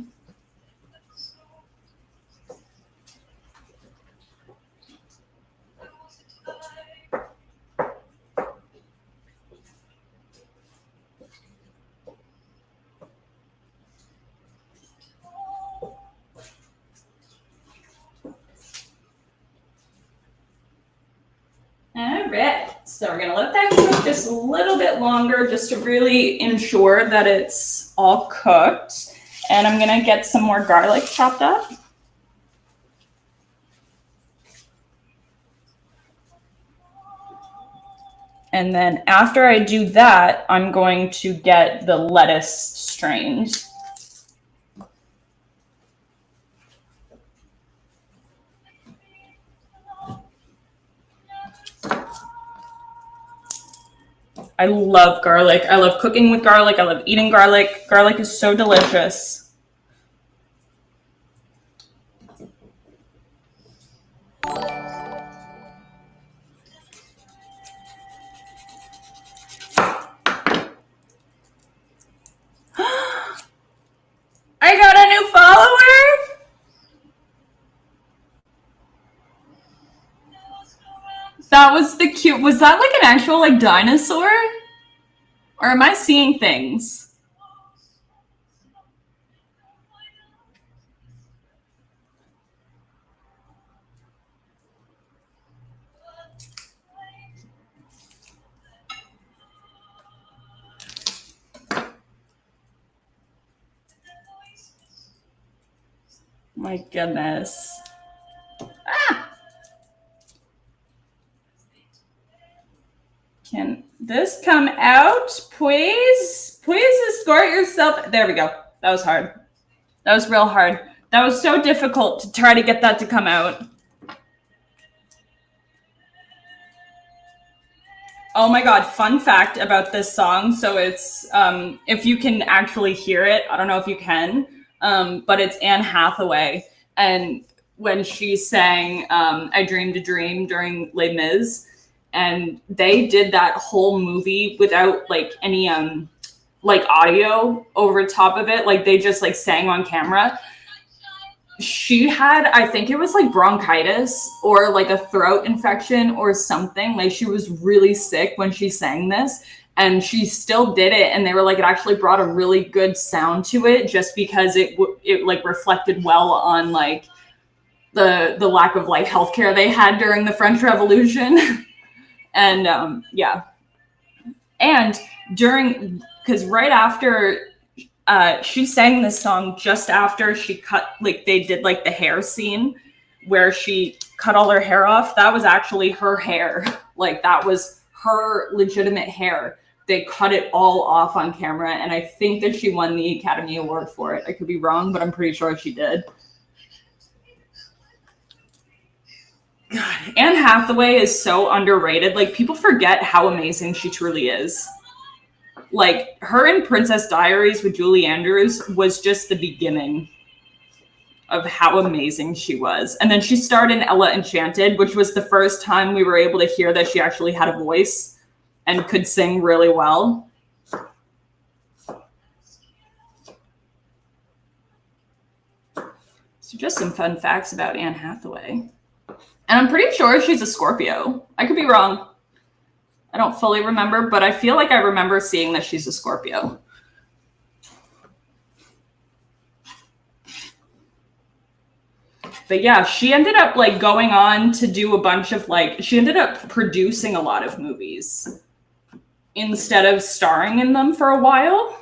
All right, so we're gonna let that cook just a little bit longer, just to really ensure that it's all cooked. And I'm gonna get some more garlic chopped up. And then after I do that, I'm going to get the lettuce strained. I love garlic. I love cooking with garlic. I love eating garlic. Garlic is so delicious. I got a new follower? That was the cute. Was that like an actual like dinosaur? Or am I seeing things? My goodness. Ah! Can this come out, please? Please escort yourself. There we go. That was hard. That was real hard. That was so difficult to try to get that to come out. Oh my God, fun fact about this song. So it's, if you can actually hear it, I don't know if you can, but it's Anne Hathaway. And when she sang I Dreamed a Dream during Les Mis, and they did that whole movie without like any like audio over top of it. Like they just like sang on camera. She had, I think it was like bronchitis or like a throat infection or something. Like she was really sick when she sang this, and she still did it. And they were like, it actually brought a really good sound to it, just because it like reflected well on like the lack of like healthcare they had during the French Revolution. And yeah, and during, because right after she sang this song just after she cut, like they did like the hair scene where she cut all her hair off. That was actually her hair. Like that was her legitimate hair. They cut it all off on camera, and I think that she won the Academy Award for it. I could be wrong, but I'm pretty sure she did. God, Anne Hathaway is so underrated. Like people forget how amazing she truly is. Like her in Princess Diaries with Julie Andrews was just the beginning of how amazing she was. And then she starred in Ella Enchanted, which was the first time we were able to hear that she actually had a voice and could sing really well. So just some fun facts about Anne Hathaway. And I'm pretty sure she's a Scorpio. I could be wrong. I don't fully remember, but I feel like I remember seeing that she's a Scorpio. But yeah, she ended up like going on to do a bunch of like, she ended up producing a lot of movies instead of starring in them for a while.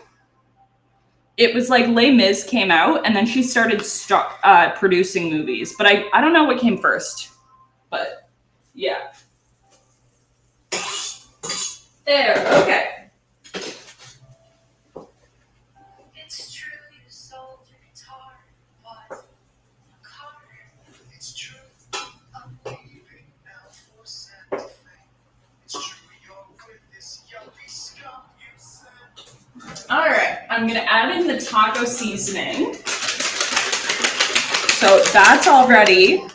It was like Les Mis came out, and then she started producing movies. But I don't know what came first. But yeah. There, okay. It's true you sold your guitar, but a car. It's true I'm leaving now for Santa Fe. It's true you're with this yuppie scum you said. All right, I'm gonna add in the taco seasoning. So that's all ready.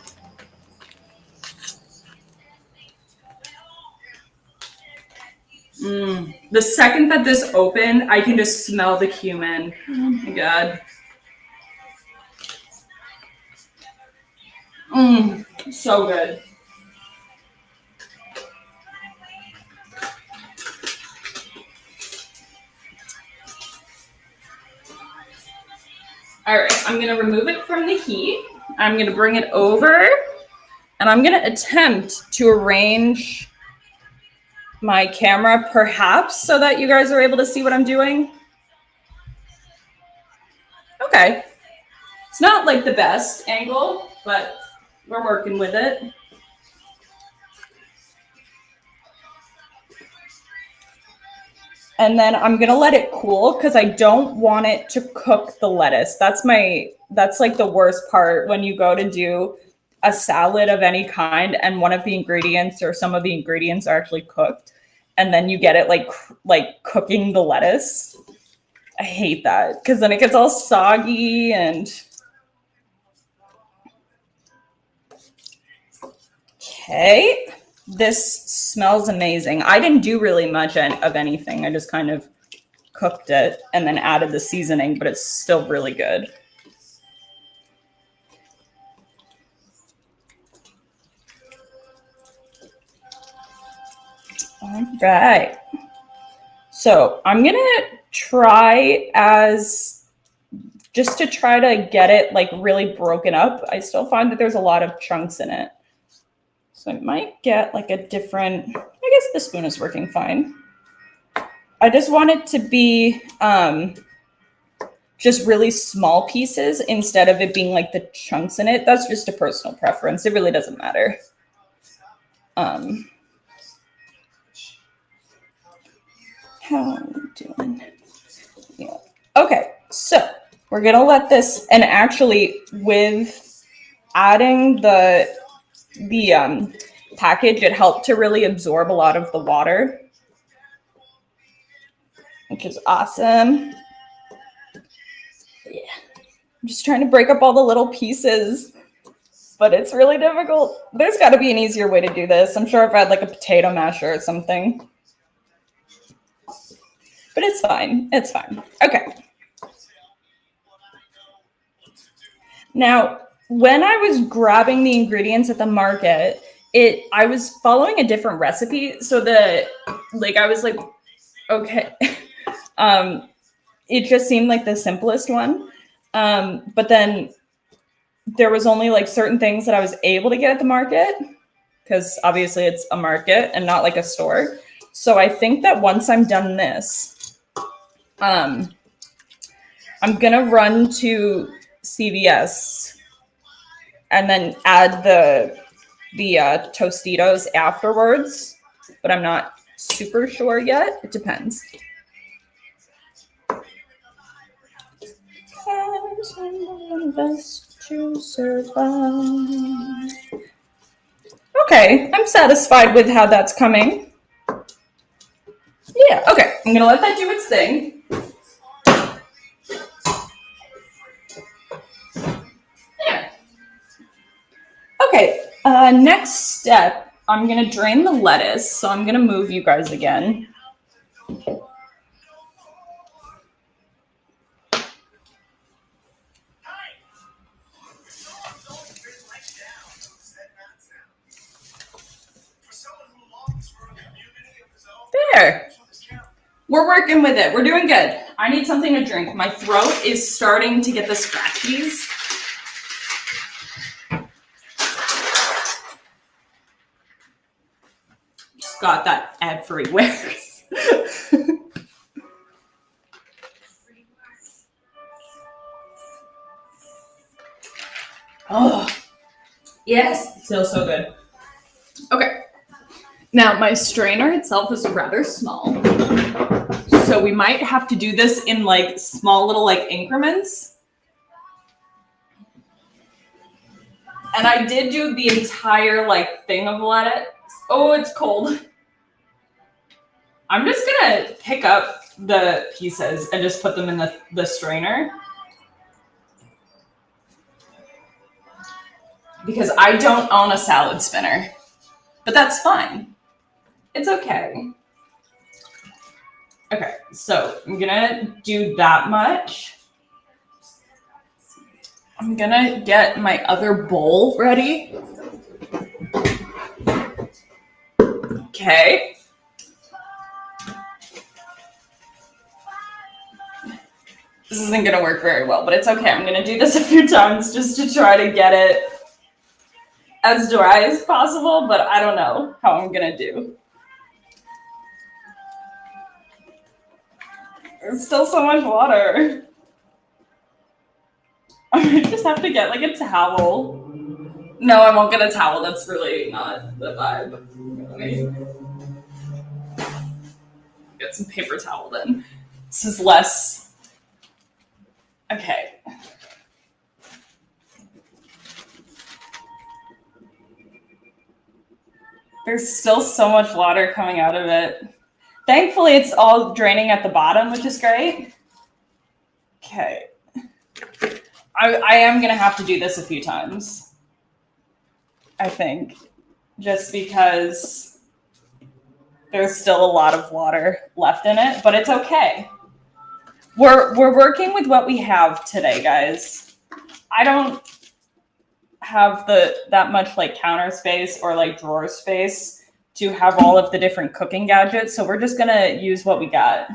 The second that this opened, I can just smell the cumin. Oh my God. So good. All right, I'm gonna remove it from the heat. I'm gonna bring it over, and I'm gonna attempt to arrange my camera perhaps so that you guys are able to see what I'm doing. Okay. It's not like the best angle, but we're working with it. And then I'm gonna let it cool because I don't want it to cook the lettuce. That's like the worst part when you go to do a salad of any kind and one of the ingredients or some of the ingredients are actually cooked and then you get it like cooking the lettuce. I hate that because then it gets all soggy and okay. This smells amazing. I didn't do really much of anything. I just kind of cooked it and then added the seasoning, but it's still really good. All right. So I'm going to try just to try to get it like really broken up. I still find that there's a lot of chunks in it. So I might get like a different, I guess the spoon is working fine. I just want it to be just really small pieces instead of it being like the chunks in it. That's just a personal preference. It really doesn't matter. How are we doing? Yeah. Okay, so we're gonna let this, and actually with adding the package, it helped to really absorb a lot of the water, which is awesome. Yeah, I'm just trying to break up all the little pieces, but it's really difficult. There's got to be an easier way to do this. I'm sure if I had like a potato masher or something, but it's fine. It's fine. Okay. Now, when I was grabbing the ingredients at the market, I was following a different recipe. So I was like, okay. It just seemed like the simplest one. But then there was only like certain things that I was able to get at the market because obviously it's a market and not like a store. So I think that once I'm done this, I'm going to run to CVS and then add the Tostitos afterwards, but I'm not super sure yet. It depends. Okay, I'm satisfied with how that's coming. Yeah, okay, I'm gonna let that do its thing. Yeah. Okay, next step, I'm gonna drain the lettuce. So I'm gonna move you guys again. There. We're working with it. We're doing good. I need something to drink. My throat is starting to get the scratchies. Just got that everywhere. Oh, yes. It feels so good. Okay. Now, my strainer itself is rather small. So we might have to do this in like small little like increments. And I did do the entire like thing of lettuce. Oh, it's cold. I'm just gonna pick up the pieces and just put them in the strainer. Because I don't own a salad spinner. But that's fine. It's okay. Okay, so I'm gonna do that much. I'm gonna get my other bowl ready. Okay. This isn't gonna work very well, but it's okay. I'm gonna do this a few times just to try to get it as dry as possible, but I don't know how I'm gonna do. There's still so much water. I might just have to get like a towel. No, I won't get a towel. That's really not the vibe. Get some paper towel then. This is less. Okay. There's still so much water coming out of it. Thankfully, it's all draining at the bottom, which is great. Okay. I am going to have to do this a few times, I think, just because there's still a lot of water left in it, but it's okay. We're working with what we have today, guys. I don't have that much like counter space or like drawer space to have all of the different cooking gadgets, so we're just going to use what we got.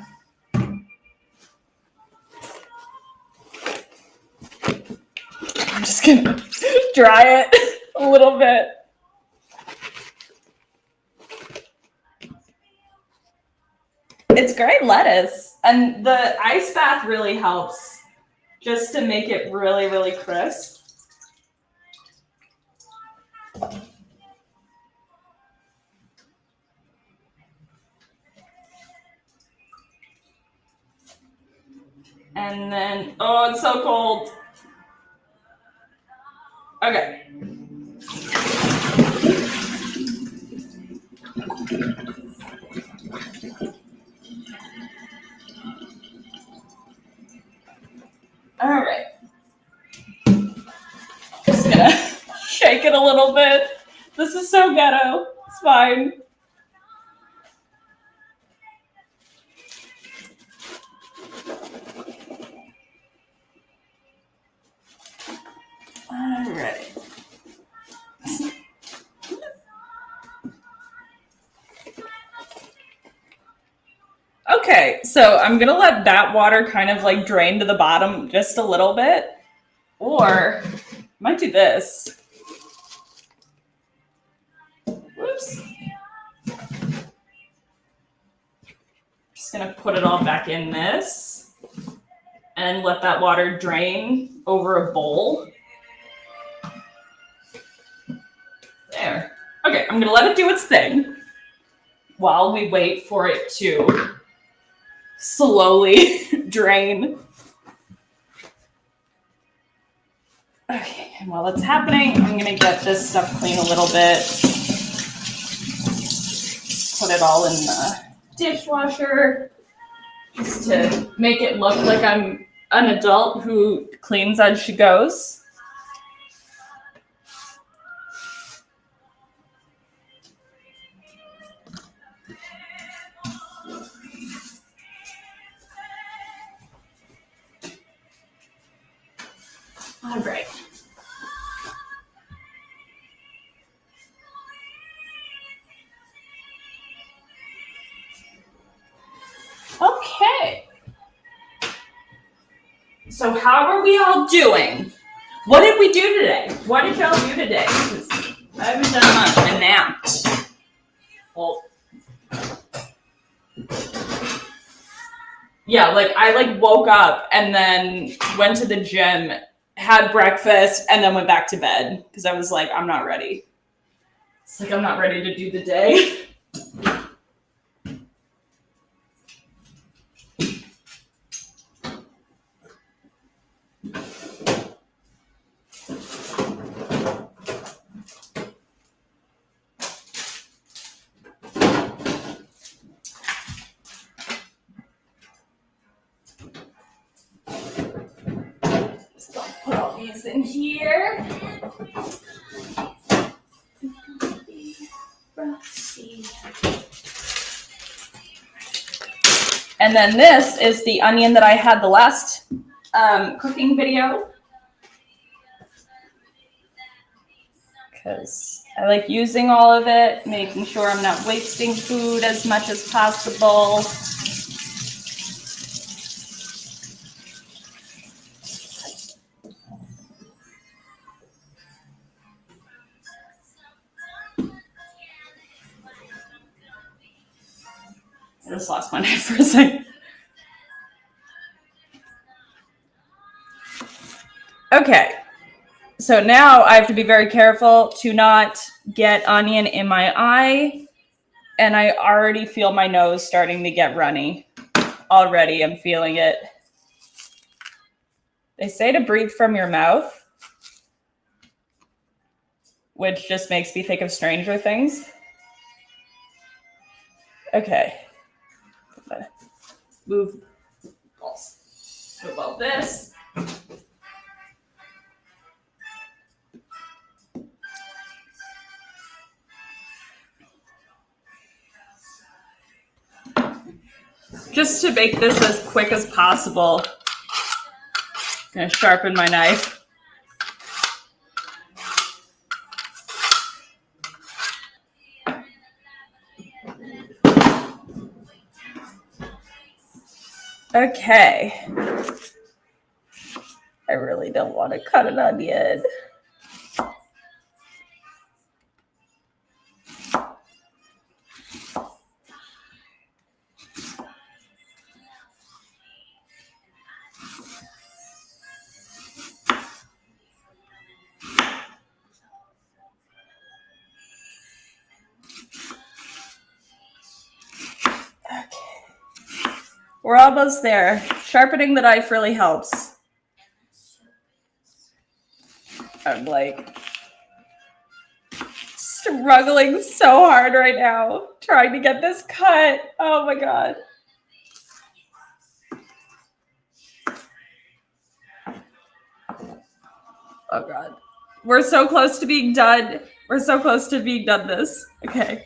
I'm just going to dry it a little bit. It's great lettuce. And the ice bath really helps just to make it really, really crisp. And then, oh, it's so cold. Okay. All right. Just gonna shake it a little bit. This is so ghetto. It's fine. All right. Okay, so I'm gonna let that water kind of like drain to the bottom just a little bit, or I might do this. Whoops. Just gonna put it all back in this and let that water drain over a bowl. There. Okay, I'm gonna let it do its thing while we wait for it to slowly drain. Okay, and while that's happening, I'm gonna get this stuff clean a little bit. Put it all in the dishwasher just to make it look like I'm an adult who cleans as she goes. All right. Okay. So how are we all doing? What did we do today? What did y'all do today? I haven't done much. I napped. Well, yeah, like I woke up and then went to the gym, had breakfast, and then went back to bed because I was like, I'm not ready. It's like I'm not ready to do the day. So I'll put all these in here. And then this is the onion that I had the last cooking video. Because I like using all of it, making sure I'm not wasting food as much as possible. I just lost my knife for a second. Okay, so now I have to be very careful to not get onion in my eye And I already feel my nose starting to get runny. Already, I'm feeling it. They say to breathe from your mouth, which just makes me think of Stranger Things. Okay. Move all this. Just to make this as quick as possible, I'm gonna sharpen my knife. Okay. I really don't want to cut an onion. We're almost there. Sharpening the knife really helps. I'm like struggling so hard right now, trying to get this cut. Oh my God. Oh God. We're so close to being done. We're so close to being done this. Okay.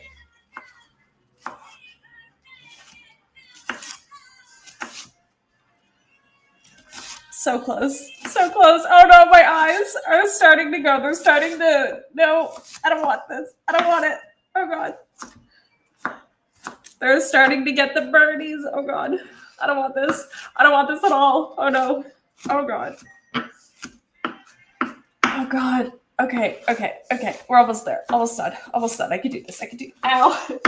So close. So close. Oh no, my eyes are starting to go. They're starting to. No, I don't want this. I don't want it. Oh God. They're starting to get the birdies. Oh God. I don't want this. I don't want this at all. Oh no. Oh God. Oh God. Okay. Okay. Okay. We're almost there. Almost done. Almost done. I can do this. I can do. Ow.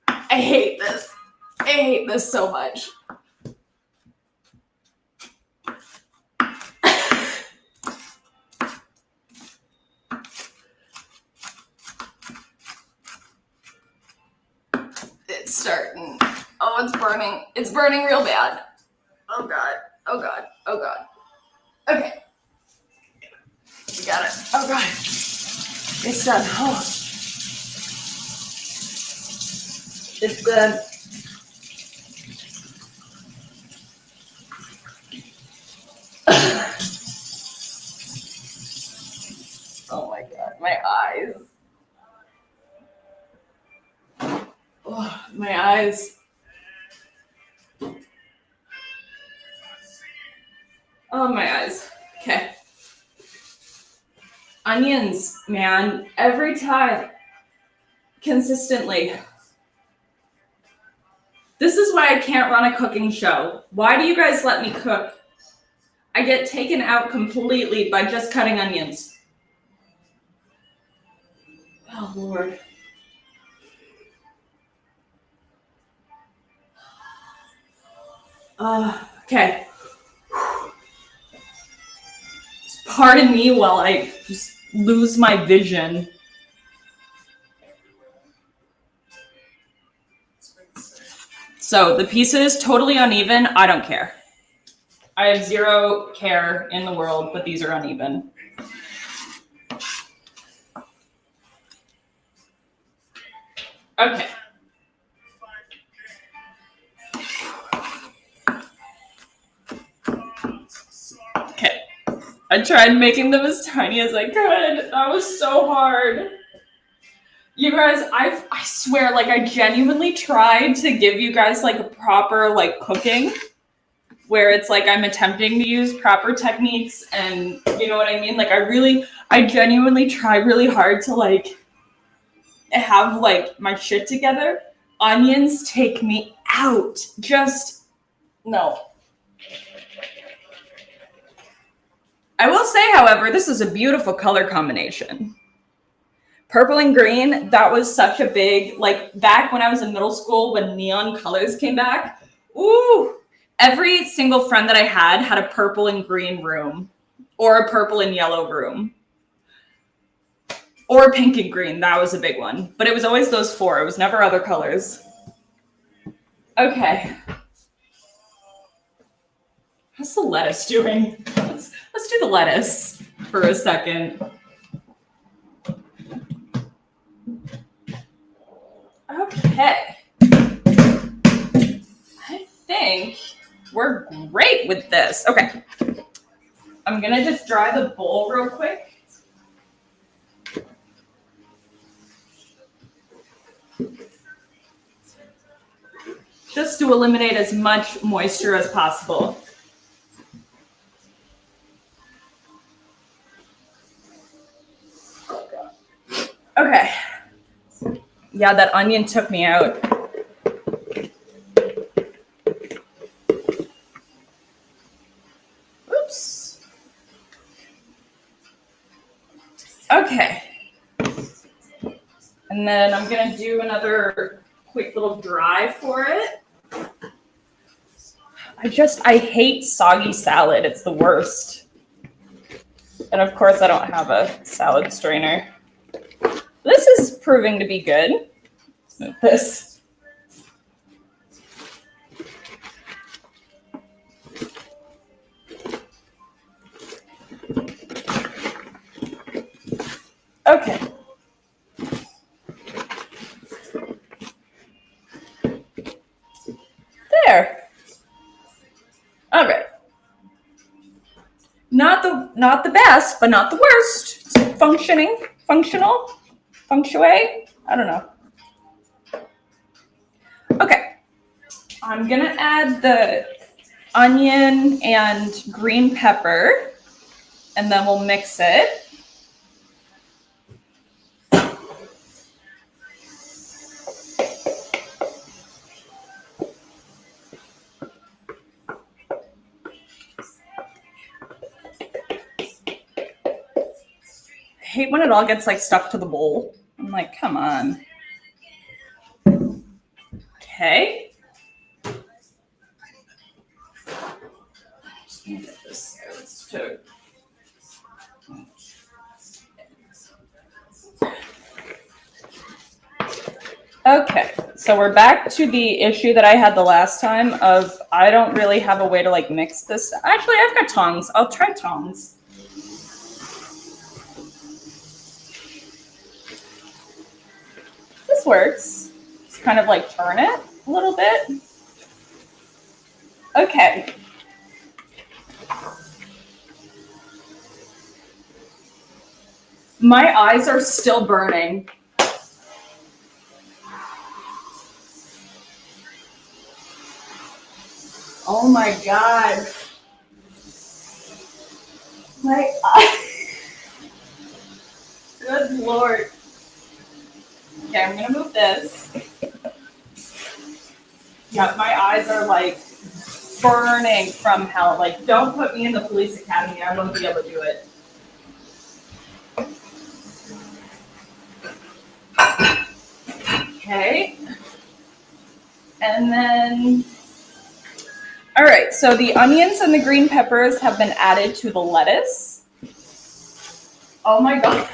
I hate this. I hate this so much. It's starting. Oh, it's burning. It's burning real bad. Oh God. Oh God. Oh God. Okay. We got it. Oh God. It's done. Oh. It's done. Oh my God. My eyes. Oh, my eyes. Oh, my eyes. Okay. Onions, man. Every time. Consistently. This is why I can't run a cooking show. Why do you guys let me cook? I get taken out completely by just cutting onions. Oh, Lord. Okay. Just pardon me while I just lose my vision. So the piece is totally uneven. I don't care. I have zero care in the world, but these are uneven. Okay. Okay. I tried making them as tiny as I could. That was so hard. You guys, I swear, like, I genuinely tried to give you guys, like, a proper, like, cooking where it's like I'm attempting to use proper techniques and you know what I mean? Like, I genuinely try really hard to, like, have, like, my shit together. Onions take me out. Just, no. I will say, however, this is a beautiful color combination. Purple and green, that was such a big, like, back when I was in middle school when neon colors came back. Ooh, every single friend that I had a purple and green room or a purple and yellow room. Or pink and green. That was a big one. But it was always those four. It was never other colors. Okay. How's the lettuce doing? Let's do the lettuce for a second. Okay. I think we're great with this. Okay. I'm going to just dry the bowl real quick. Just to eliminate as much moisture as possible. Okay. Yeah, that onion took me out. Oops. Okay. And then I'm going to do another quick little dry for it. I hate soggy salad. It's the worst. And of course, I don't have a salad strainer. This is proving to be good. Let's move this. Okay. There. All right. Not the best, but not the worst. It's functional, feng shui. I don't know. Okay. I'm gonna add the onion and green pepper, and then we'll mix it. I hate when it all gets like stuck to the bowl. I'm like, come on. Okay. Just gonna get this to. Okay, so we're back to the issue that I had the last time of I don't really have a way to like mix this. Actually, I've got tongs. I'll try tongs. This works. Just kind of like turn it a little bit. Okay. My eyes are still burning. Oh my God. My eyes. Good Lord. Okay, I'm gonna move this. Yeah, my eyes are like burning from hell. Like, don't put me in the police academy. I won't be able to do it. Okay. And then, all right, so the onions and the green peppers have been added to the lettuce. Oh my God.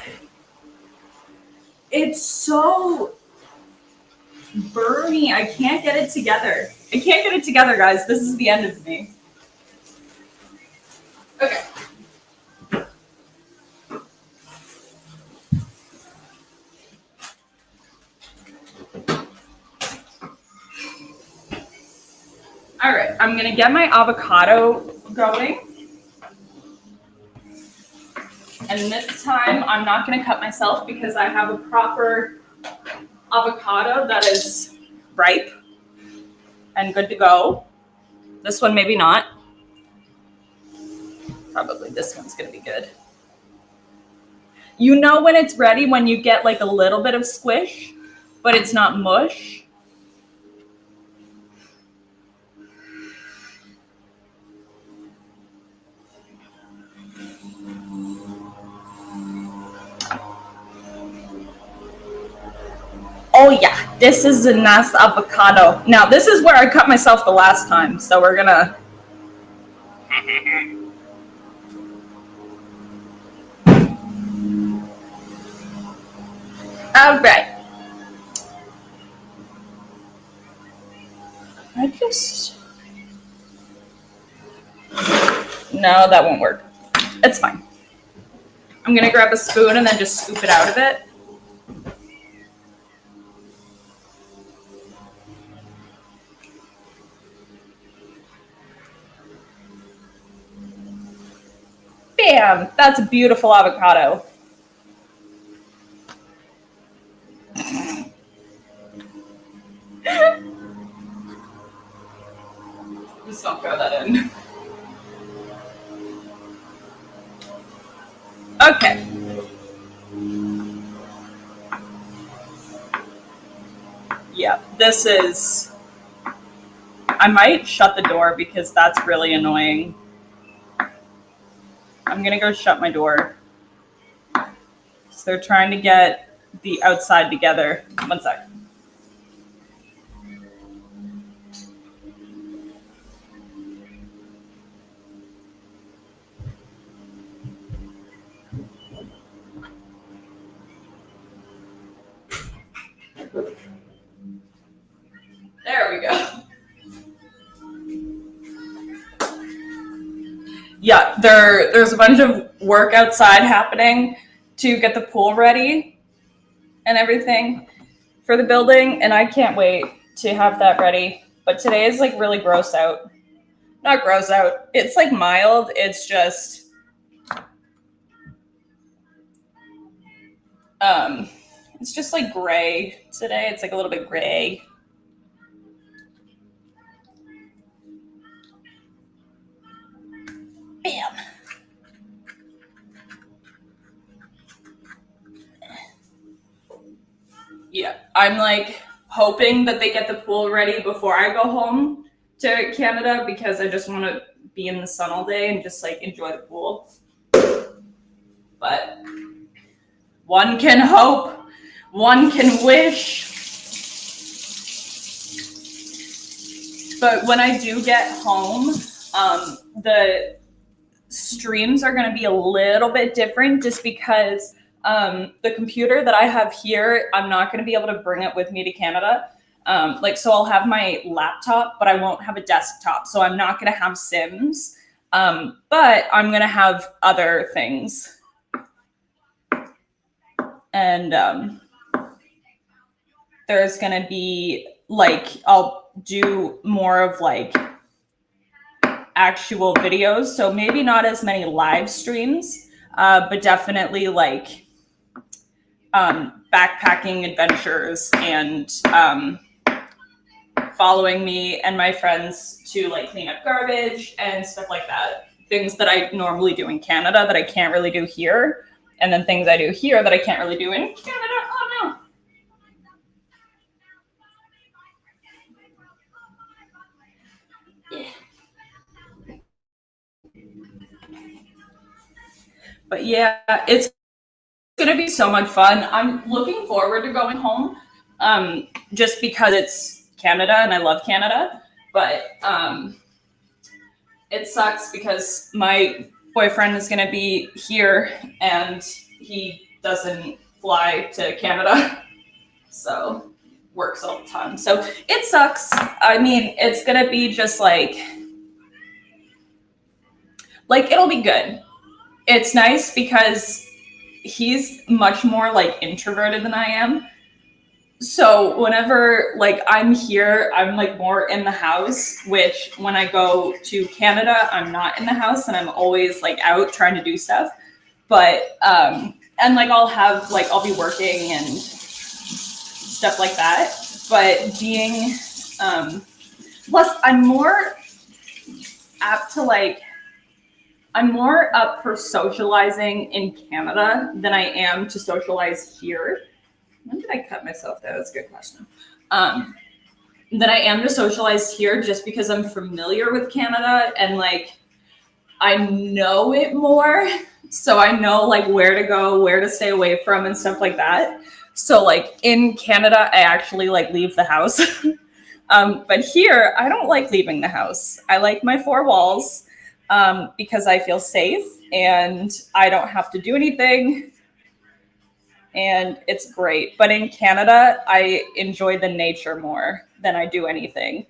It's so burny. I can't get it together. I can't get it together, guys. This is the end of me. Okay. All right, I'm gonna get my avocado going. And this time I'm not gonna cut myself because I have a proper avocado that is ripe and good to go. This one maybe not. Probably this one's gonna be good. You know when it's ready when you get like a little bit of squish, but it's not mush. Oh yeah, this is a nice avocado. Now this is where I cut myself the last time, so we're gonna. All right. I just... No, that won't work. It's fine. I'm going to grab a spoon and then just scoop it out of it. Bam! That's a beautiful avocado. Just don't throw that in. Okay. Yeah, this is... I might shut the door because that's really annoying. I'm gonna go shut my door. So they're trying to get the outside together. One sec. There we go. Yeah, there's a bunch of work outside happening to get the pool ready and everything for the building, and I can't wait to have that ready. But today is like really gross out. Not gross out. It's like mild. It's just it's just like gray today. It's like a little bit gray. Bam. Yeah, I'm like hoping that they get the pool ready before I go home to Canada because I just want to be in the sun all day and just like enjoy the pool. But one can hope, one can wish. But when I do get home, the streams are going to be a little bit different just because the computer that I have here, I'm not going to be able to bring it with me to Canada. So I'll have my laptop, but I won't have a desktop. So I'm not going to have Sims, but I'm going to have other things. And there's going to be like, I'll do more of like actual videos. So maybe not as many live streams, but definitely like backpacking adventures and following me and my friends to like clean up garbage and stuff like that. Things that I normally do in Canada that I can't really do here. And then things I do here that I can't really do in Canada. Oh no. But yeah, it's going to be so much fun. I'm looking forward to going home just because it's Canada and I love Canada. But it sucks because my boyfriend is going to be here and he doesn't fly to Canada. So works all the time. So it sucks. I mean, it's going to be just like it'll be good. It's nice because he's much more like introverted than I am. So whenever like I'm here, I'm like more in the house, which when I go to Canada, I'm not in the house and I'm always like out trying to do stuff. But and like I'll be working and stuff like that. But being plus I'm more apt to like I'm more up for socializing in Canada than I am to socialize here. When did I cut myself though? That's a good question. Than I am to socialize here just because I'm familiar with Canada and like I know it more. So I know like where to go, where to stay away from and stuff like that. So like in Canada, I actually like leave the house. But here, I don't like leaving the house. I like my four walls. Because I feel safe and I don't have to do anything. and it's great. But in Canada, I enjoy the nature more than I do anything.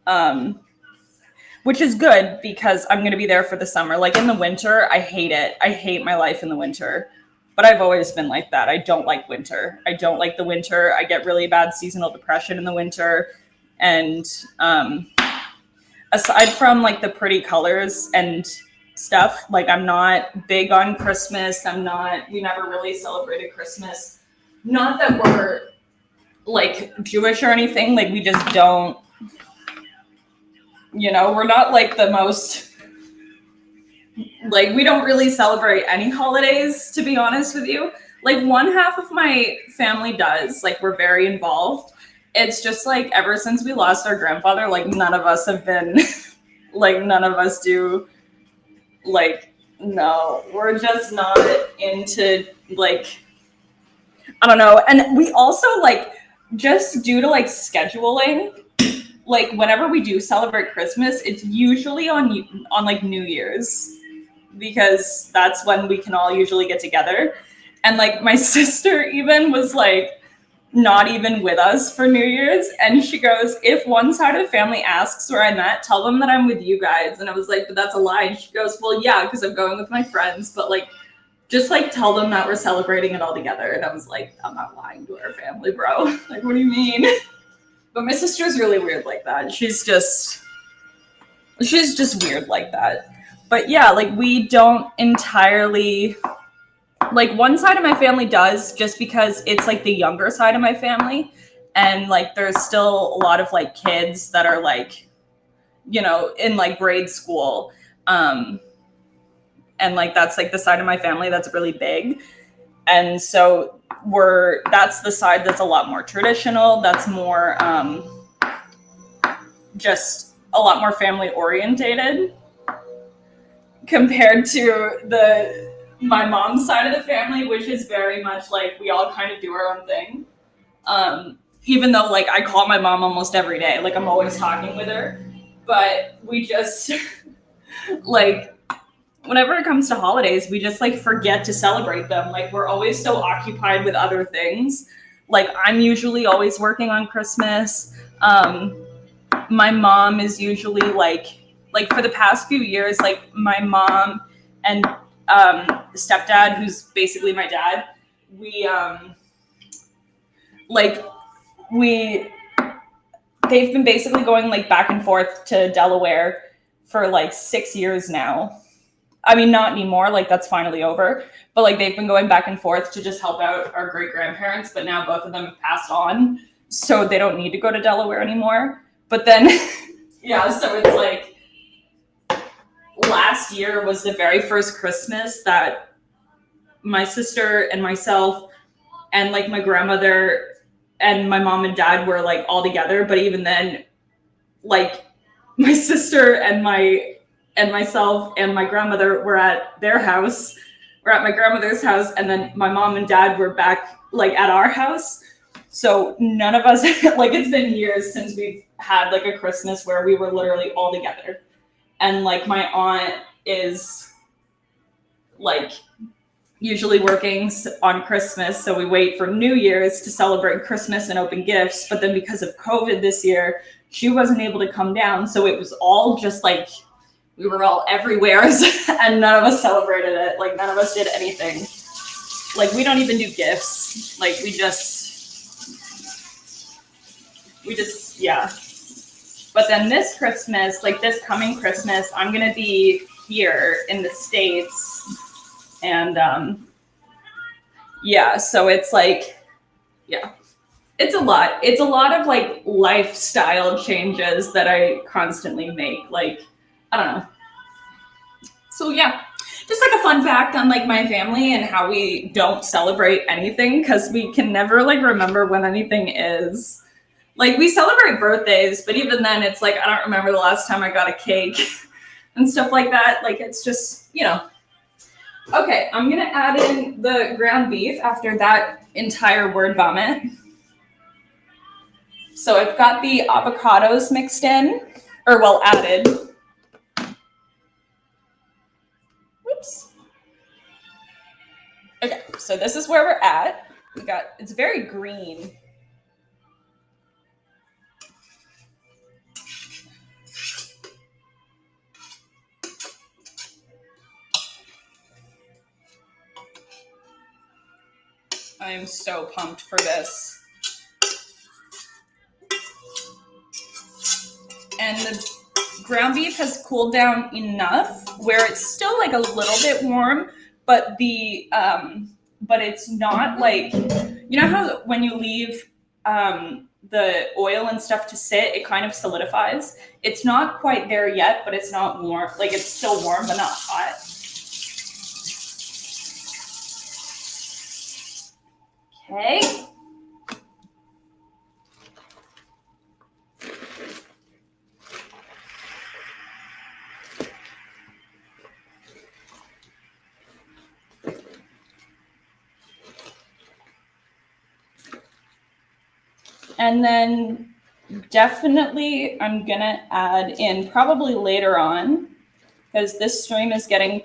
Um, which is good because I'm going to be there for the summer. Like in the winter, I hate it. I hate my life in the winter. But I've always been like that. I don't like winter. I don't like the winter. I get really bad seasonal depression in the winter. And aside from like the pretty colors and stuff, like I'm not big on Christmas. We never really celebrated Christmas. Not that we're like Jewish or anything. Like we just don't, we're not like the most, like we don't really celebrate any holidays, to be honest with you. Like one half of my family does, like we're very involved. It's just like ever since we lost our grandfather, like none of us have been like none of us do, like, no, we're just not into, like, I don't know. And we also like, just due to like scheduling, like whenever we do celebrate Christmas, it's usually on like New Year's, because that's when we can all usually get together. And like my sister even was like not even with us for New Year's, and she goes, if one side of the family asks where I'm at, tell them that I'm with you guys. And I was like, but that's a lie. And she goes, well, yeah, because I'm going with my friends, but like just like tell them that we're celebrating it all together. And I was like, I'm not lying to our family, bro. Like, what do you mean? But my sister's really weird like that. She's just weird like that. But yeah, like we don't entirely, like one side of my family does, just because it's like the younger side of my family. And like there's still a lot of like kids that are like, in like grade school. And like that's like the side of my family that's really big. And so that's the side that's a lot more traditional, that's more just a lot more family orientated compared to my mom's side of the family, which is very much like we all kind of do our own thing. Even though like I call my mom almost every day, like I'm always talking with her, but we just like whenever it comes to holidays, we just like forget to celebrate them. Like we're always so occupied with other things. Like I'm usually always working on Christmas. My mom is usually like for the past few years, like my mom and stepdad, who's basically my dad, they've been basically going like back and forth to Delaware for like 6 years now. I mean, not anymore, like that's finally over, but like they've been going back and forth to just help out our great grandparents, but now both of them have passed on, so they don't need to go to Delaware anymore. But then yeah, so it's like last year was the very first Christmas that my sister and myself and like my grandmother and my mom and dad were like all together. But even then, like my sister and myself and my grandmother were at their house. We're at my grandmother's house, and then my mom and dad were back like at our house. So none of us like it's been years since we've had like a Christmas where we were literally all together. And like my aunt is like usually working on Christmas, so we wait for New Year's to celebrate Christmas and open gifts. But then because of COVID this year, she wasn't able to come down, so it was all just like we were all everywhere and none of us celebrated it. Like none of us did anything. Like we don't even do gifts. Like we just yeah. But then this Christmas, like this coming Christmas, I'm gonna be here in the States, and yeah, so it's like, yeah, it's a lot. It's a lot of like lifestyle changes that I constantly make. Like, I don't know. So yeah, just like a fun fact on like my family and how we don't celebrate anything because we can never like remember when anything is. Like we celebrate birthdays, but even then it's like I don't remember the last time I got a cake and stuff like that. Like it's just, Okay, I'm gonna add in the ground beef after that entire word vomit. So I've got the avocados mixed in, or well, added. Whoops. Okay, so this is where we're at. It's very green. I am so pumped for this. And the ground beef has cooled down enough where it's still like a little bit warm, but but it's not like, you know how when you leave the oil and stuff to sit, it kind of solidifies. It's not quite there yet, but it's not warm. Like it's still warm, but not hot. Okay. And then definitely I'm gonna add in probably later on, because this stream is getting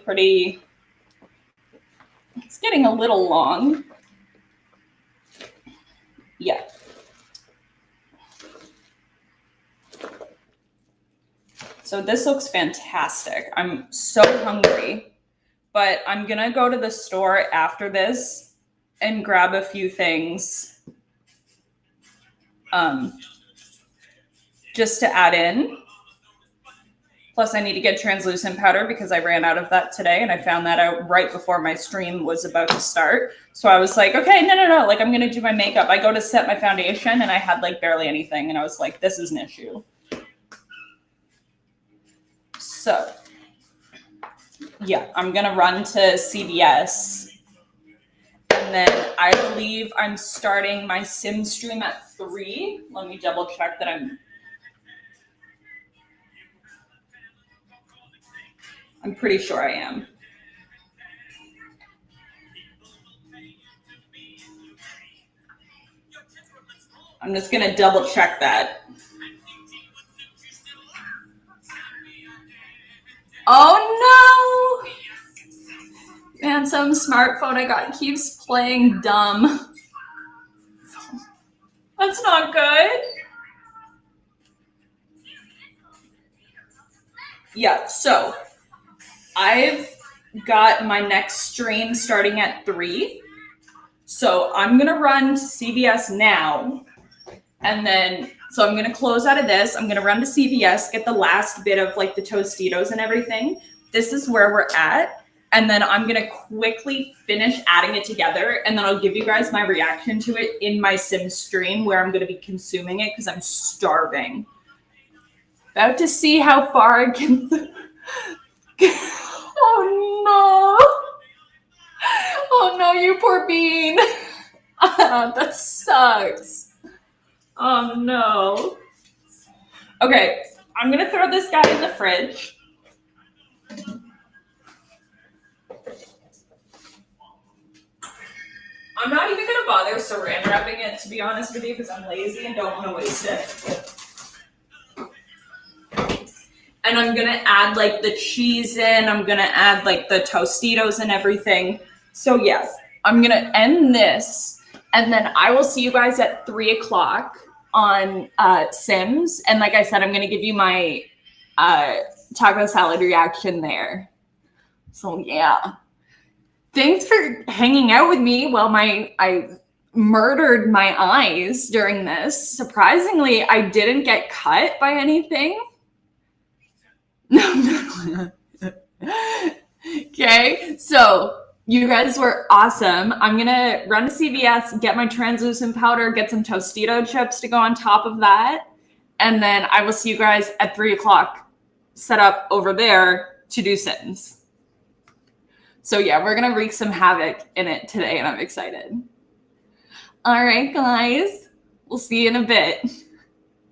it's getting a little long. Yeah. So this looks fantastic. I'm so hungry, but I'm gonna go to the store after this and grab a few things just to add in. Plus I need to get translucent powder because I ran out of that today, and I found that out right before my stream was about to start. So I was like, okay, no, like I'm gonna do my makeup. I go to set my foundation and I had like barely anything, and I was like, this is an issue. So yeah, I'm gonna run to CVS, and then I believe I'm starting my sim stream at 3. Let me double check that I'm pretty sure I am. I'm just gonna double check that. Oh no! Man, some smartphone I got keeps playing dumb. That's not good. Yeah, so I've got my next stream starting at 3. So I'm gonna run to CVS now. And then, so I'm gonna close out of this. I'm gonna run to CVS, get the last bit of like the Tostitos and everything. This is where we're at. And then I'm gonna quickly finish adding it together, and then I'll give you guys my reaction to it in my sim stream where I'm gonna be consuming it because I'm starving. About to see how far I can. Oh no! Oh no, you poor bean. That sucks. Oh no. Okay, I'm gonna throw this guy in the fridge. I'm not even gonna bother saran wrapping it, to be honest with you, because I'm lazy and don't want to waste it. And I'm gonna add like the cheese in. I'm gonna add like the Tostitos and everything. So yes, I'm gonna end this, and then I will see you guys at 3 o'clock on Sims. And like I said, I'm gonna give you my taco salad reaction there. So yeah. Thanks for hanging out with me while I murdered my eyes during this. Surprisingly, I didn't get cut by anything. No. Okay, so you guys were awesome. I'm gonna run to CVS, get my translucent powder, get some Tostito chips to go on top of that, and then I will see you guys at 3 o'clock set up over there to do Sims. So yeah, we're gonna wreak some havoc in it today, and I'm excited. All right, guys, we'll see you in a bit.